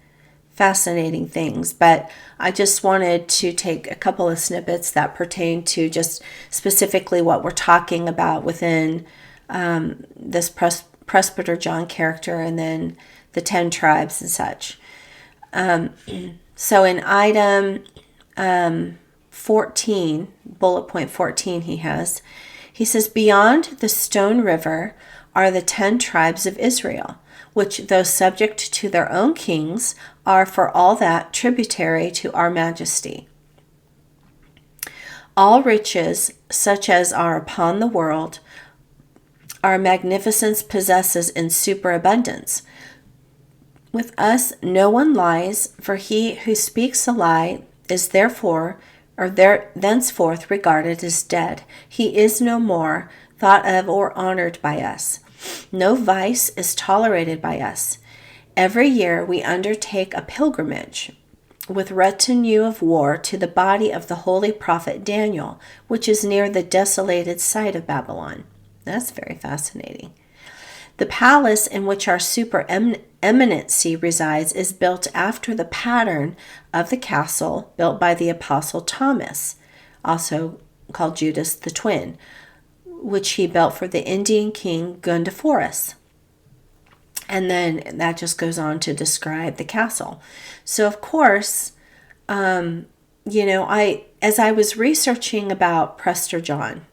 things. But I just wanted to take a couple of snippets that pertain to just specifically what we're talking about within this Presbyter John character, and then the 10 tribes and such. So in item 14, bullet point 14, he says, beyond the Stone River are the 10 tribes of Israel, which, though subject to their own kings, are for all that tributary to our Majesty. All riches, such as are upon the world, our magnificence possesses in superabundance. With us no one lies, for he who speaks a lie is thenceforth regarded as dead. He is no more thought of or honored by us. No vice is tolerated by us. Every year we undertake a pilgrimage with retinue of war to the body of the holy prophet Daniel, which is near the desolated site of Babylon. That's very fascinating. The palace in which our supereminency resides is built after the pattern of the castle built by the apostle Thomas, also called Judas the Twin, which he built for the Indian king Gundaforus. And then that just goes on to describe the castle. So of course, as I was researching about Presbyter John,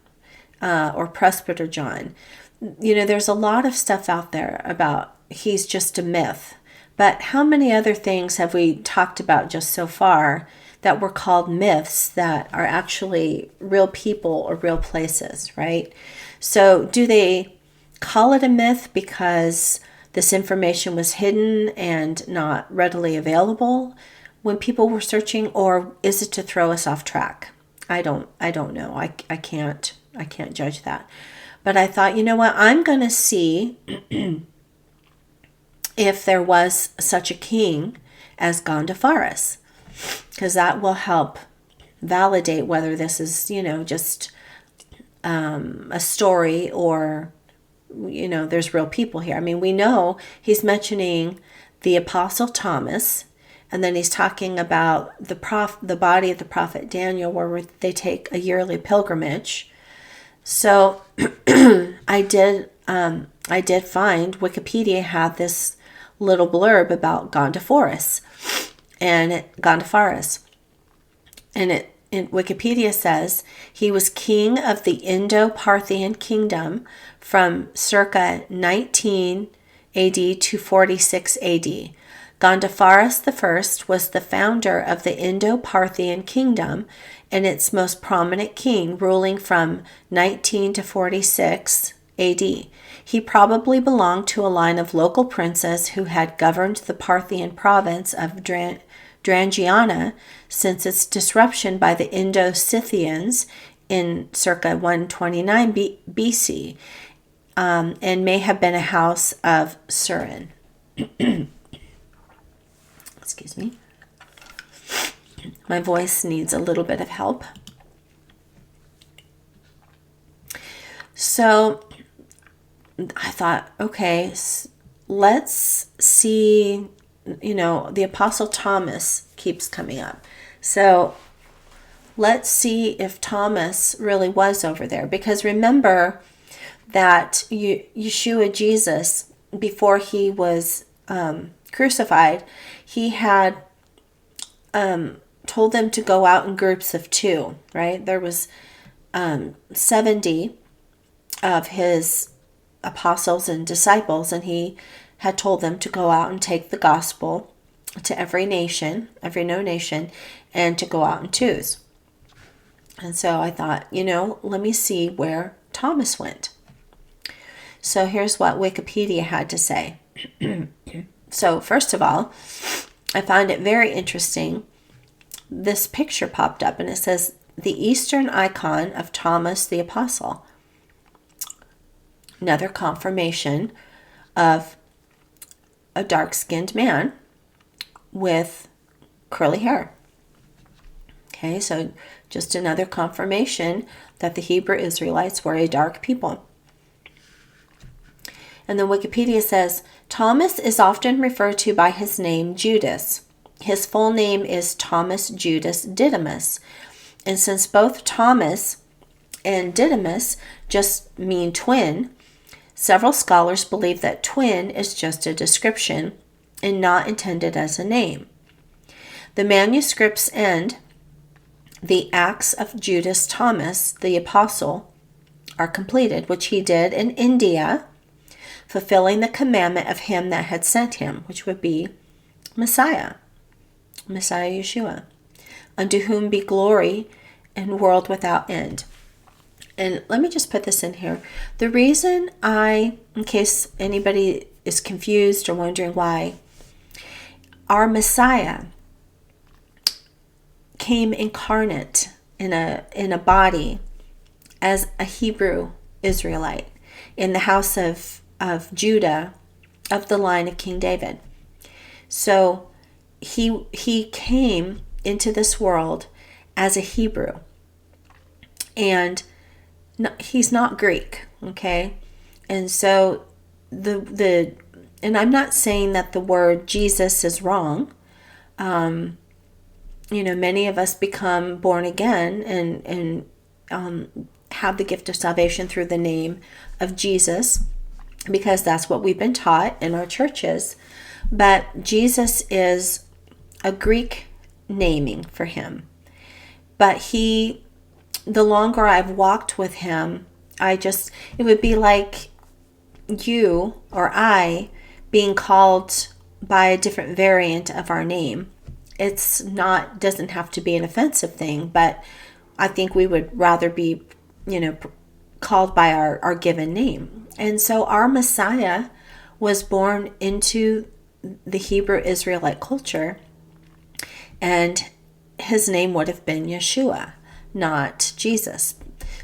there's a lot of stuff out there about he's just a myth. But how many other things have we talked about just so far that were called myths that are actually real people or real places, right? So do they call it a myth because this information was hidden and not readily available when people were searching, or is it to throw us off track? I don't know. I can't judge that. But I thought, you know what? I'm going to see if there was such a king as Gondophares, because that will help validate whether this is, just a story or there's real people here. I mean, we know he's mentioning the Apostle Thomas, and then he's talking about the body of the prophet Daniel, where they take a yearly pilgrimage. So I did find Wikipedia had this little blurb about Gondophares, and Wikipedia says he was king of the Indo-Parthian kingdom from circa 19 AD to 46 AD. Gondophares I was the founder of the Indo-Parthian kingdom and its most prominent king, ruling from 19 to 46 AD. He probably belonged to a line of local princes who had governed the Parthian province of Drangiana since its disruption by the Indo-Scythians in circa 129 BC, and may have been a house of Surin. Excuse me. My voice needs a little bit of help. So I thought, okay, let's see, the Apostle Thomas keeps coming up. So let's see if Thomas really was over there. Because remember that Yeshua, Jesus, before he was crucified, he had told them to go out in groups of 2, right? There was 70 of his apostles and disciples, and he had told them to go out and take the gospel to every known nation, and to go out in 2s. And so I thought, let me see where Thomas went. So here's what Wikipedia had to say. So first of all, I find it very interesting. This picture popped up, and it says, the Eastern icon of Thomas the Apostle. Another confirmation of a dark-skinned man with curly hair. Okay, so just another confirmation that the Hebrew Israelites were a dark people. And then Wikipedia says, Thomas is often referred to by his name Judas. His full name is Thomas Judas Didymus. And since both Thomas and Didymus just mean twin, several scholars believe that twin is just a description and not intended as a name. The manuscripts end, the Acts of Judas Thomas, the Apostle, are completed, which he did in India, fulfilling the commandment of him that had sent him, which would be Messiah Yeshua, unto whom be glory and world without end. And let me just put this in here. The reason in case anybody is confused or wondering why, our Messiah came incarnate in a body as a Hebrew Israelite in the house of Judah, of the line of King David. So he came into this world as a Hebrew, and he's not Greek, okay? And so and I'm not saying that the word Jesus is wrong. Many of us become born again and have the gift of salvation through the name of Jesus, because that's what we've been taught in our churches. But Jesus is a Greek naming for him. But the longer I've walked with him, it would be like you or I being called by a different variant of our name. Doesn't have to be an offensive thing, but I think we would rather be, called by our given name. And so our Messiah was born into the Hebrew Israelite culture, and his name would have been Yeshua, not Jesus.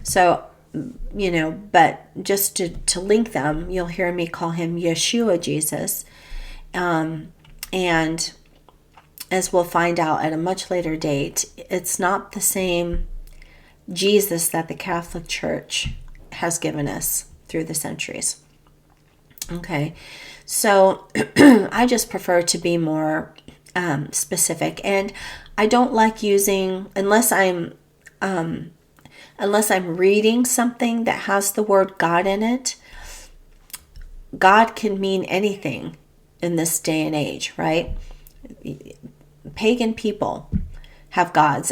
So, but just to link them, you'll hear me call him Yeshua Jesus. And as we'll find out at a much later date, it's not the same Jesus that the Catholic Church has given us through the centuries. Okay, so I just prefer to be more specific, and I don't like using, unless I'm reading something that has the word God in it. God can mean anything in this day and age, right? Pagan people have gods.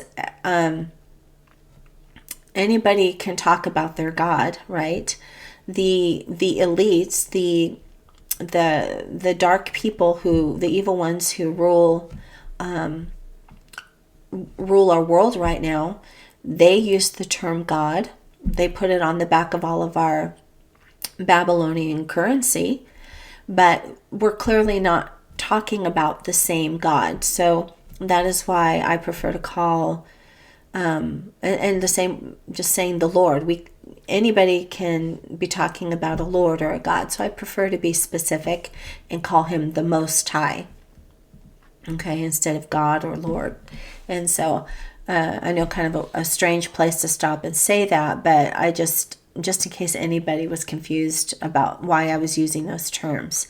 Anybody can talk about their God, right? The elites, the dark people, the evil ones who rule our world right now, they use the term God. They put it on the back of all of our Babylonian currency, but we're clearly not talking about the same God. So that is why I prefer to call and the same, just saying the Lord. Anybody can be talking about a Lord or a God, so I prefer to be specific and call him the Most High, okay, instead of God or Lord. And so I know kind of a strange place to stop and say that, but I just in case anybody was confused about why I was using those terms,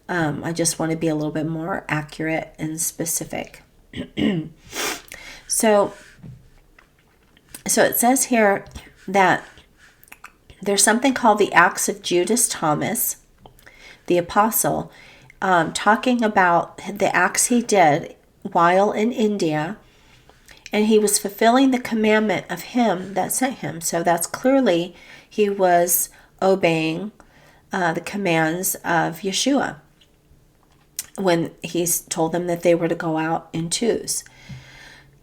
I just want to be a little bit more accurate and specific. So it says here that there's something called the Acts of Judas Thomas, the apostle, talking about the acts he did while in India, and he was fulfilling the commandment of him that sent him. So that's clearly he was obeying the commands of Yeshua when he told them that they were to go out in twos.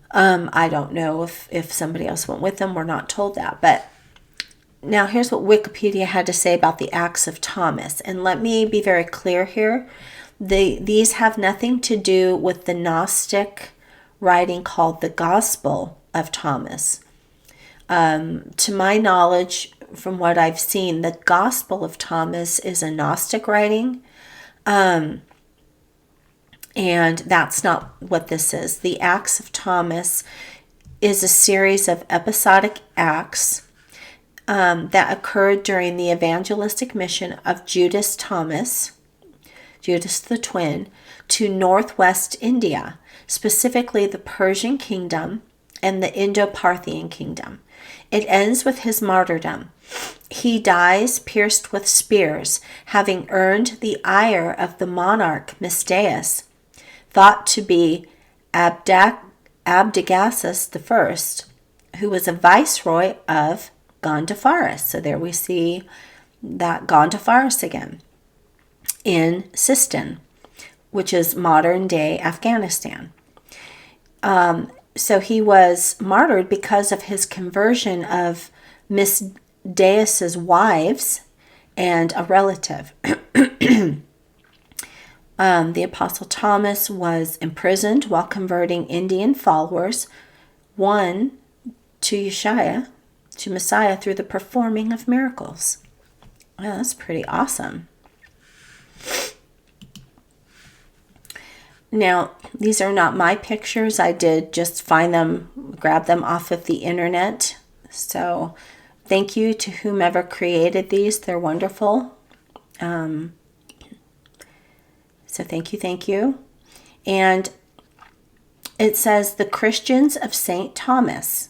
I don't know if somebody else went with them. We're not told that. But now here's what Wikipedia had to say about the Acts of Thomas. And let me be very clear here. These have nothing to do with the Gnostic writing called the Gospel of Thomas. To my knowledge, from what I've seen, the Gospel of Thomas is a Gnostic writing. And that's not what this is. The Acts of Thomas is a series of episodic acts that occurred during the evangelistic mission of Judas Thomas, Judas the twin, to northwest India, specifically the Persian kingdom and the Indo-Parthian kingdom. It ends with his martyrdom. He dies pierced with spears, having earned the ire of the monarch Misdaeus, thought to be Abdagasis I, who was a viceroy of Gondophares. So there we see that Gondophares again in Sistan, which is modern-day Afghanistan. So he was martyred because of his conversion of Misdaeus's wives and a relative. The Apostle Thomas was imprisoned while converting Indian followers, one to Messiah through the performing of miracles. Well, that's pretty awesome. Now, these are not my pictures. I did just grab them off of the internet. So thank you to whomever created these. They're wonderful. So thank you. And it says the Christians of St. Thomas,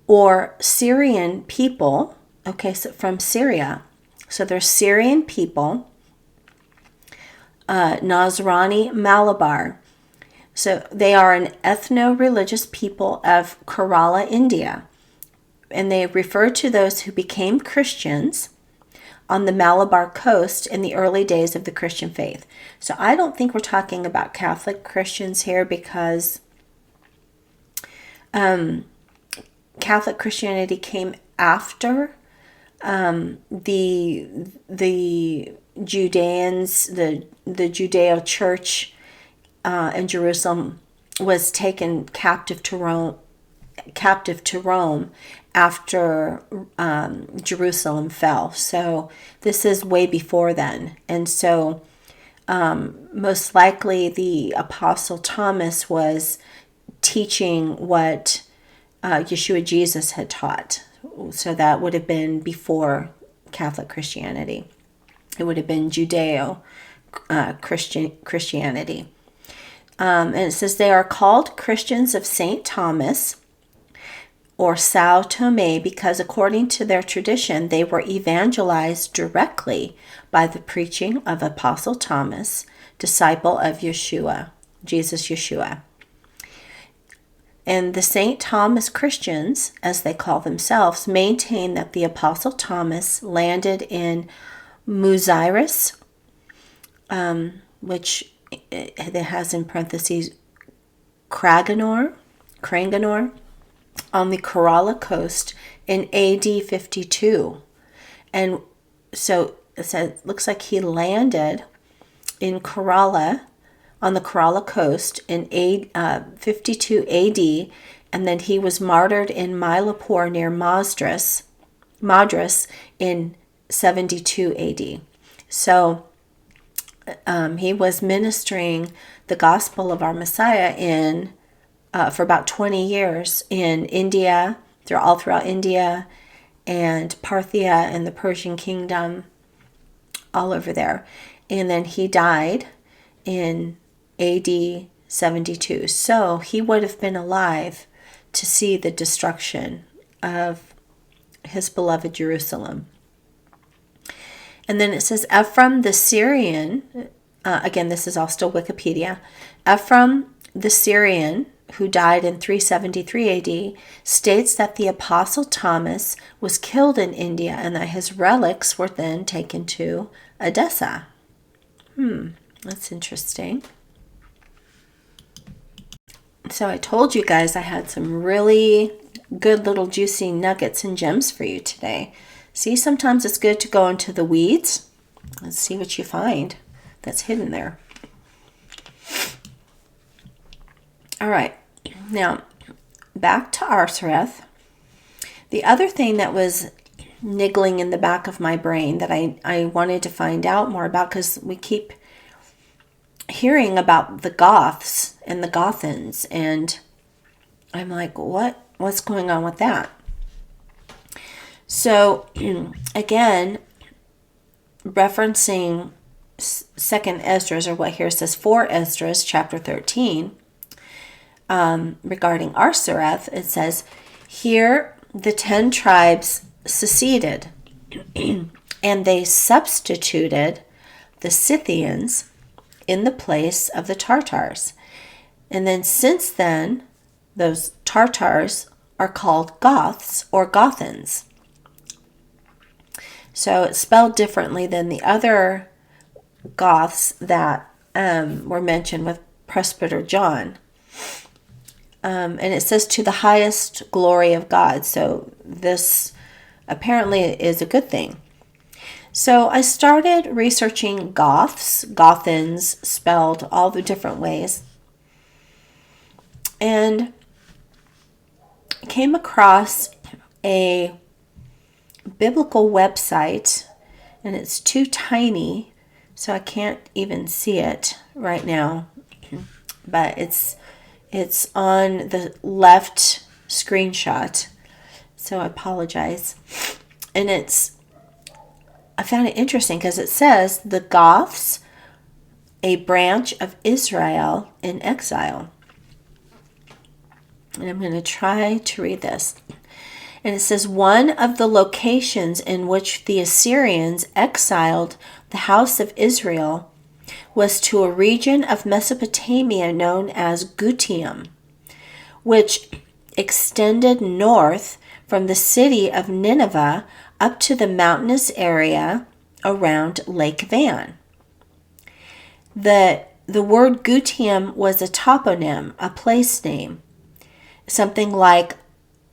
or Syrian people. Okay, so from Syria. So they're Syrian people, Nazrani Malabar. So they are an ethno-religious people of Kerala, India. And they refer to those who became Christians on the Malabar coast in the early days of the Christian faith. So I don't think we're talking about Catholic Christians here, because Catholic Christianity came after the Judeans, the Judeo Church in Jerusalem was taken captive to Rome after Jerusalem fell. So this is way before then. And so most likely the Apostle Thomas was teaching what Yeshua Jesus had taught. So that would have been before Catholic Christianity. It would have been Judeo Christianity. And it says they are called Christians of St. Thomas or Sao Tome because according to their tradition, they were evangelized directly by the preaching of Apostle Thomas, disciple of Yeshua, Jesus Yeshua. And the St. Thomas Christians, as they call themselves, maintain that the Apostle Thomas landed in Muziris, which it has in parentheses Cranganore, on the Kerala coast in AD 52. And so it looks like he landed in Kerala, on the Kerala coast in 52 AD, and then he was martyred in Mylapore near Madras in 72 AD. So he was ministering the gospel of our Messiah for about 20 years in India, all throughout India and Parthia and the Persian kingdom, all over there. And then he died in AD 72. So he would have been alive to see the destruction of his beloved Jerusalem. And then it says Ephraim the Syrian, again, this is all still Wikipedia. Ephraim the Syrian, who died in 373 AD, states that the Apostle Thomas was killed in India and that his relics were then taken to Edessa. That's interesting. So I told you guys I had some really good little juicy nuggets and gems for you today. See, sometimes it's good to go into the weeds. Let's see what you find that's hidden there. All right, now back to Arsareth. The other thing that was niggling in the back of my brain that I wanted to find out more about, because we keep hearing about the Goths and the Gothans, and I'm like, what's going on with that? So again, referencing 2nd Esdras, or what here says 4 Esdras chapter 13, regarding Arsareth, it says, here the 10 tribes seceded and they substituted the Scythians in the place of the Tartars. And then since then, those Tartars are called Goths or Gothans. So it's spelled differently than the other Goths that were mentioned with Presbyter John. And it says to the highest glory of God. So this apparently is a good thing. So I started researching Goths, Gothans, spelled all the different ways. And came across a biblical website, and it's too tiny, so I can't even see it right now. But it's on the left screenshot, so I apologize. And I found it interesting because it says the Goths, a branch of Israel in exile. And I'm going to try to read this. And it says, one of the locations in which the Assyrians exiled the house of Israel was to a region of Mesopotamia known as Gutium, which extended north from the city of Nineveh up to the mountainous area around Lake Van. The word Gutium was a toponym, a place name, something like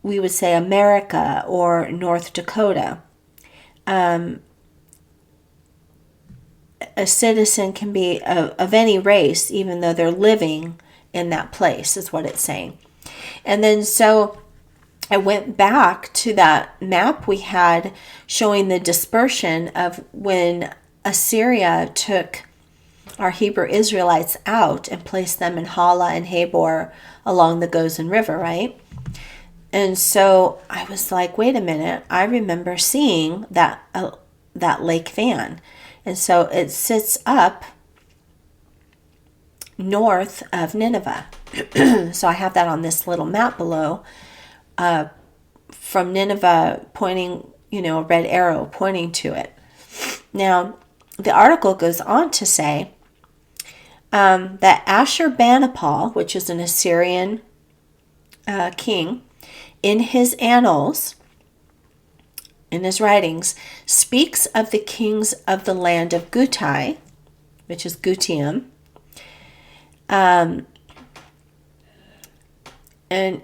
we would say America or North Dakota. A citizen can be of any race, even though they're living in that place, is what it's saying. And then so I went back to that map we had showing the dispersion of when Assyria took our Hebrew Israelites out and placed them in Hala and Habor along the Gozan River, right? And so I was like, wait a minute, I remember seeing that that Lake Van. And so it sits up north of Nineveh. So I have that on this little map below, from Nineveh pointing, a red arrow pointing to it. Now, the article goes on to say that Ashurbanipal, which is an Assyrian king, in his annals, in his writings, speaks of the kings of the land of Gutai, which is Gutium. And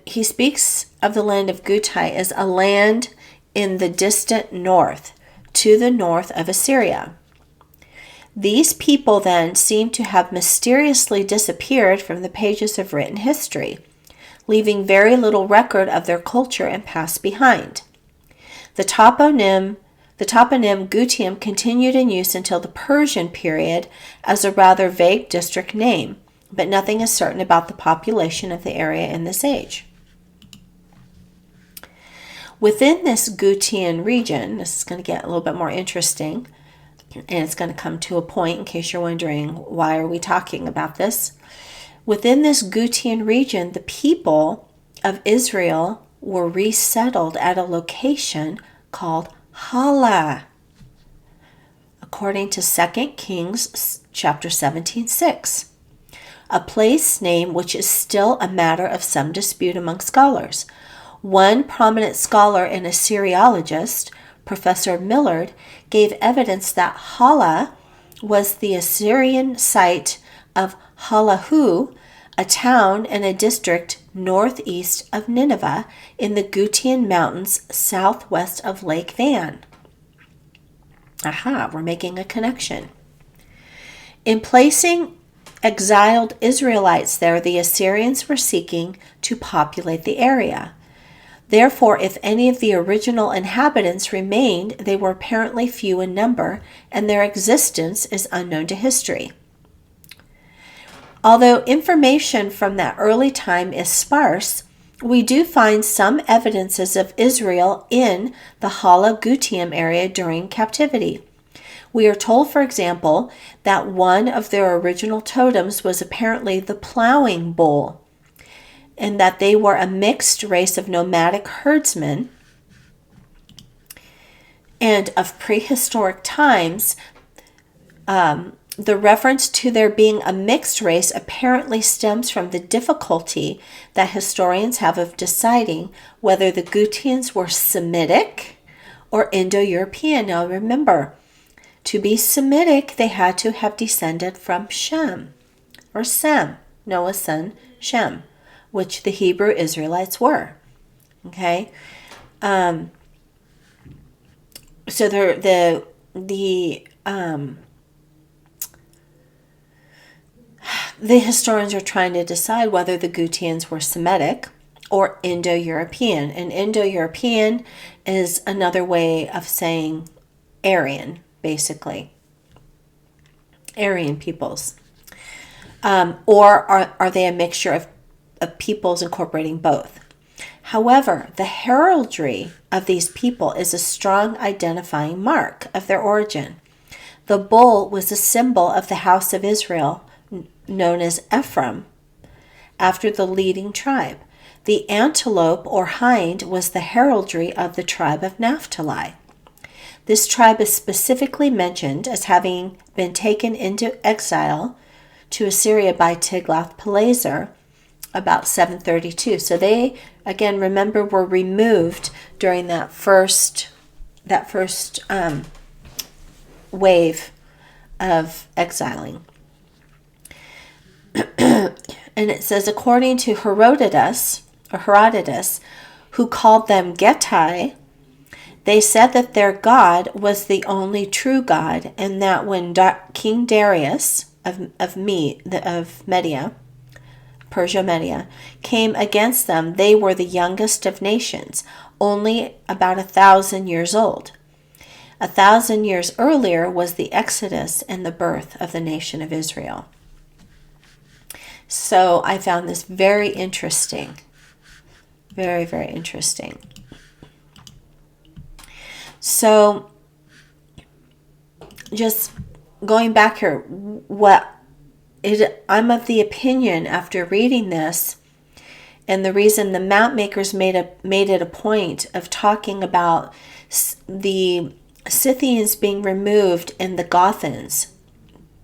he speaks of the land of Gutai as a land in the distant north, to the north of Assyria. These people then seem to have mysteriously disappeared from the pages of written history, leaving very little record of their culture and past behind. The toponym Gutium continued in use until the Persian period as a rather vague district name, but nothing is certain about the population of the area in this age. Within this Gutian region, this is going to get a little bit more interesting, and it's going to come to a point in case you're wondering, why are we talking about this? Within this Gutian region, the people of Israel were resettled at a location called Hala, according to 2 Kings chapter 17:6, a place name which is still a matter of some dispute among scholars. One prominent scholar and Assyriologist, Professor Millard, gave evidence that Hala was the Assyrian site of Halahu, a town and a district northeast of Nineveh in the Gutian Mountains southwest of Lake Van. Aha, we're making a connection. In placing exiled Israelites there, the Assyrians were seeking to populate the area. Therefore, if any of the original inhabitants remained, they were apparently few in number, and their existence is unknown to history. Although information from that early time is sparse, we do find some evidences of Israel in the Hala Gutium area during captivity. We are told, for example, that one of their original totems was apparently the plowing bull, and that they were a mixed race of nomadic herdsmen. And of prehistoric times, the reference to there being a mixed race apparently stems from the difficulty that historians have of deciding whether the Gutians were Semitic or Indo-European. Now remember, to be Semitic, they had to have descended from Shem, or Sem, Noah's son Shem, which the Hebrew Israelites were. Okay? So the historians are trying to decide whether the Gutians were Semitic or Indo-European. And Indo-European is another way of saying Aryan, basically. Aryan peoples. Or are they a mixture of peoples incorporating both? However, the heraldry of these people is a strong identifying mark of their origin. The bull was a symbol of the house of Israel, known as Ephraim, after the leading tribe. The antelope or hind was the heraldry of the tribe of Naphtali. This tribe is specifically mentioned as having been taken into exile to Assyria by Tiglath-Pileser about 732. So they, again, remember, were removed during that first wave of exiling. And it says, according to Herodotus, who called them Getai, they said that their God was the only true God, and that when King Darius of Media, Persia Media, came against them, they were the youngest of nations, only about 1,000 years old. 1,000 years earlier was the Exodus and the birth of the nation of Israel. So I found this very interesting. Very, very interesting. So just going back here, I'm of the opinion after reading this, and the reason the map makers made it a point of talking about the Scythians being removed and the Gothans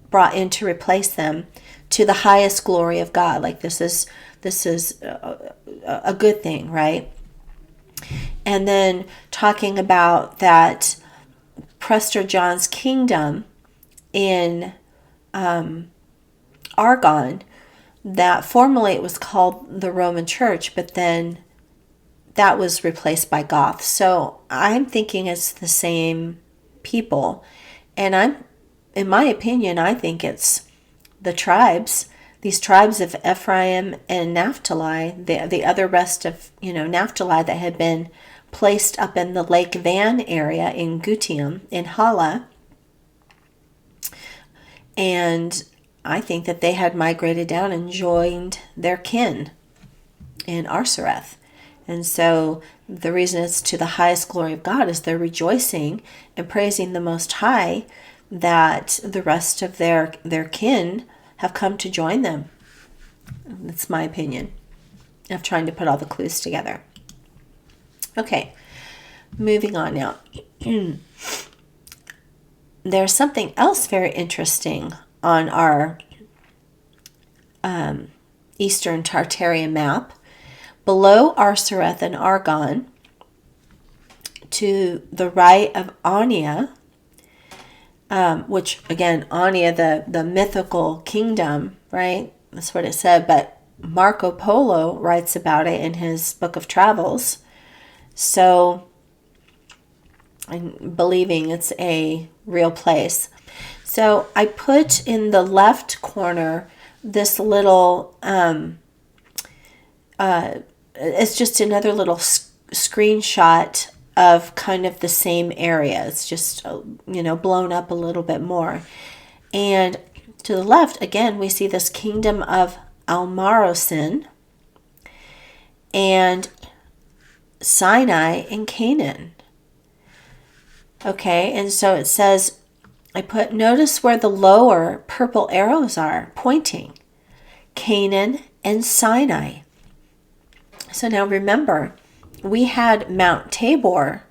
brought in to replace them to the highest glory of God. Like this is a good thing, right? And then talking about that Prester John's kingdom in Argon, that formerly it was called the Roman Church, but then that was replaced by Goths. So I'm thinking it's the same people. And in my opinion, I think it's the tribes, these tribes of Ephraim and Naphtali, the other rest of, Naphtali that had been placed up in the Lake Van area in Gutium, in Hala. And I think that they had migrated down and joined their kin in Arsareth. And so the reason it's to the highest glory of God is they're rejoicing and praising the Most High that the rest of their kin have come to join them. That's my opinion of trying to put all the clues together. Okay, moving on now. There's something else very interesting on our Eastern Tartaria map. Below Arsareth and Argon, to the right of Ania, which again, Ania, the mythical kingdom, right? That's what it said, but Marco Polo writes about it in his book of travels. So I'm believing it's a real place. So I put in the left corner this little, it's just another little screenshot of kind of the same area. It's just, blown up a little bit more. And to the left, again, we see this kingdom of Almarosin and Sinai and Canaan. Okay, and so it says, notice where the lower purple arrows are pointing. Canaan and Sinai. So now remember, we had Mount Tabor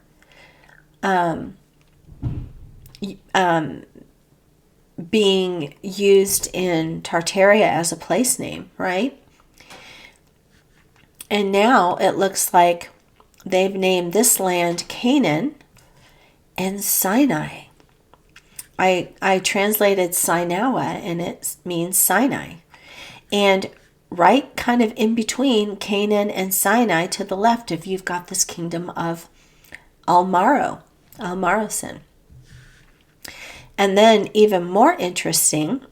being used in Tartaria as a place name, right? And now it looks like they've named this land Canaan and Sinai. I translated Sinawa, and it means Sinai. And right kind of in between Canaan and Sinai to the left, if you've got this kingdom of Almarosin. And then even more interesting,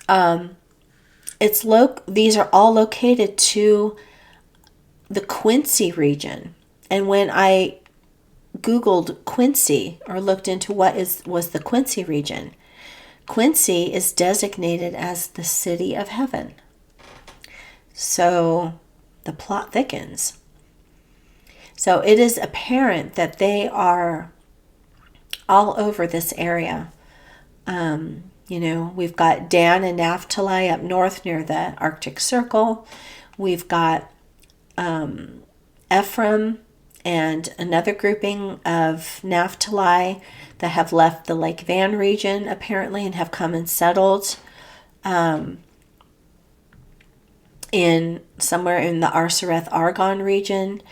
these are all located to the Quincy region. And when I Googled Quincy or looked into what was the Quincy region, Quincy is designated as the city of heaven. So the plot thickens. So it is apparent that they are all over this area. We've got Dan and Naphtali up north near the Arctic Circle. We've got Ephraim and another grouping of Naphtali that have left the Lake Van region apparently and have come and settled in somewhere in the Arsareth Argon region.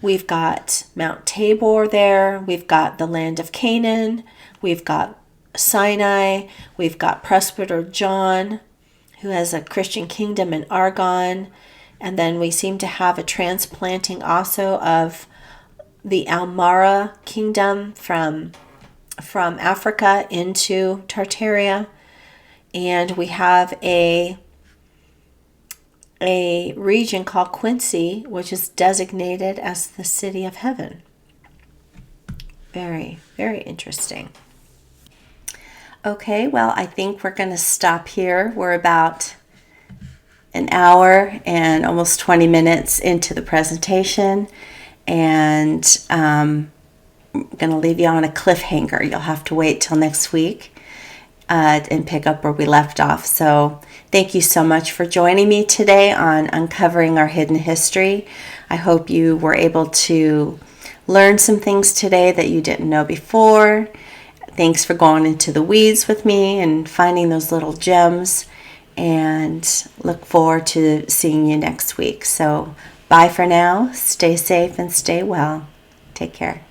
We've got Mount Tabor there. We've got the land of Canaan. We've got Sinai. We've got Presbyter John, who has a Christian kingdom in Argon. And then we seem to have a transplanting also of the Almara kingdom from Africa into Tartaria. And we have a region called Quincy, which is designated as the city of heaven. Very, very interesting. Okay, well, I think we're going to stop here. We're about an hour and almost 20 minutes into the presentation. And going to leave you on a cliffhanger. You'll have to wait till next week and pick up where we left off. So thank you so much for joining me today on Uncovering Our Hidden History. I hope you were able to learn some things today that you didn't know before. Thanks for going into the weeds with me and finding those little gems, and look forward to seeing you next week. So bye for now. Stay safe and stay well. Take care.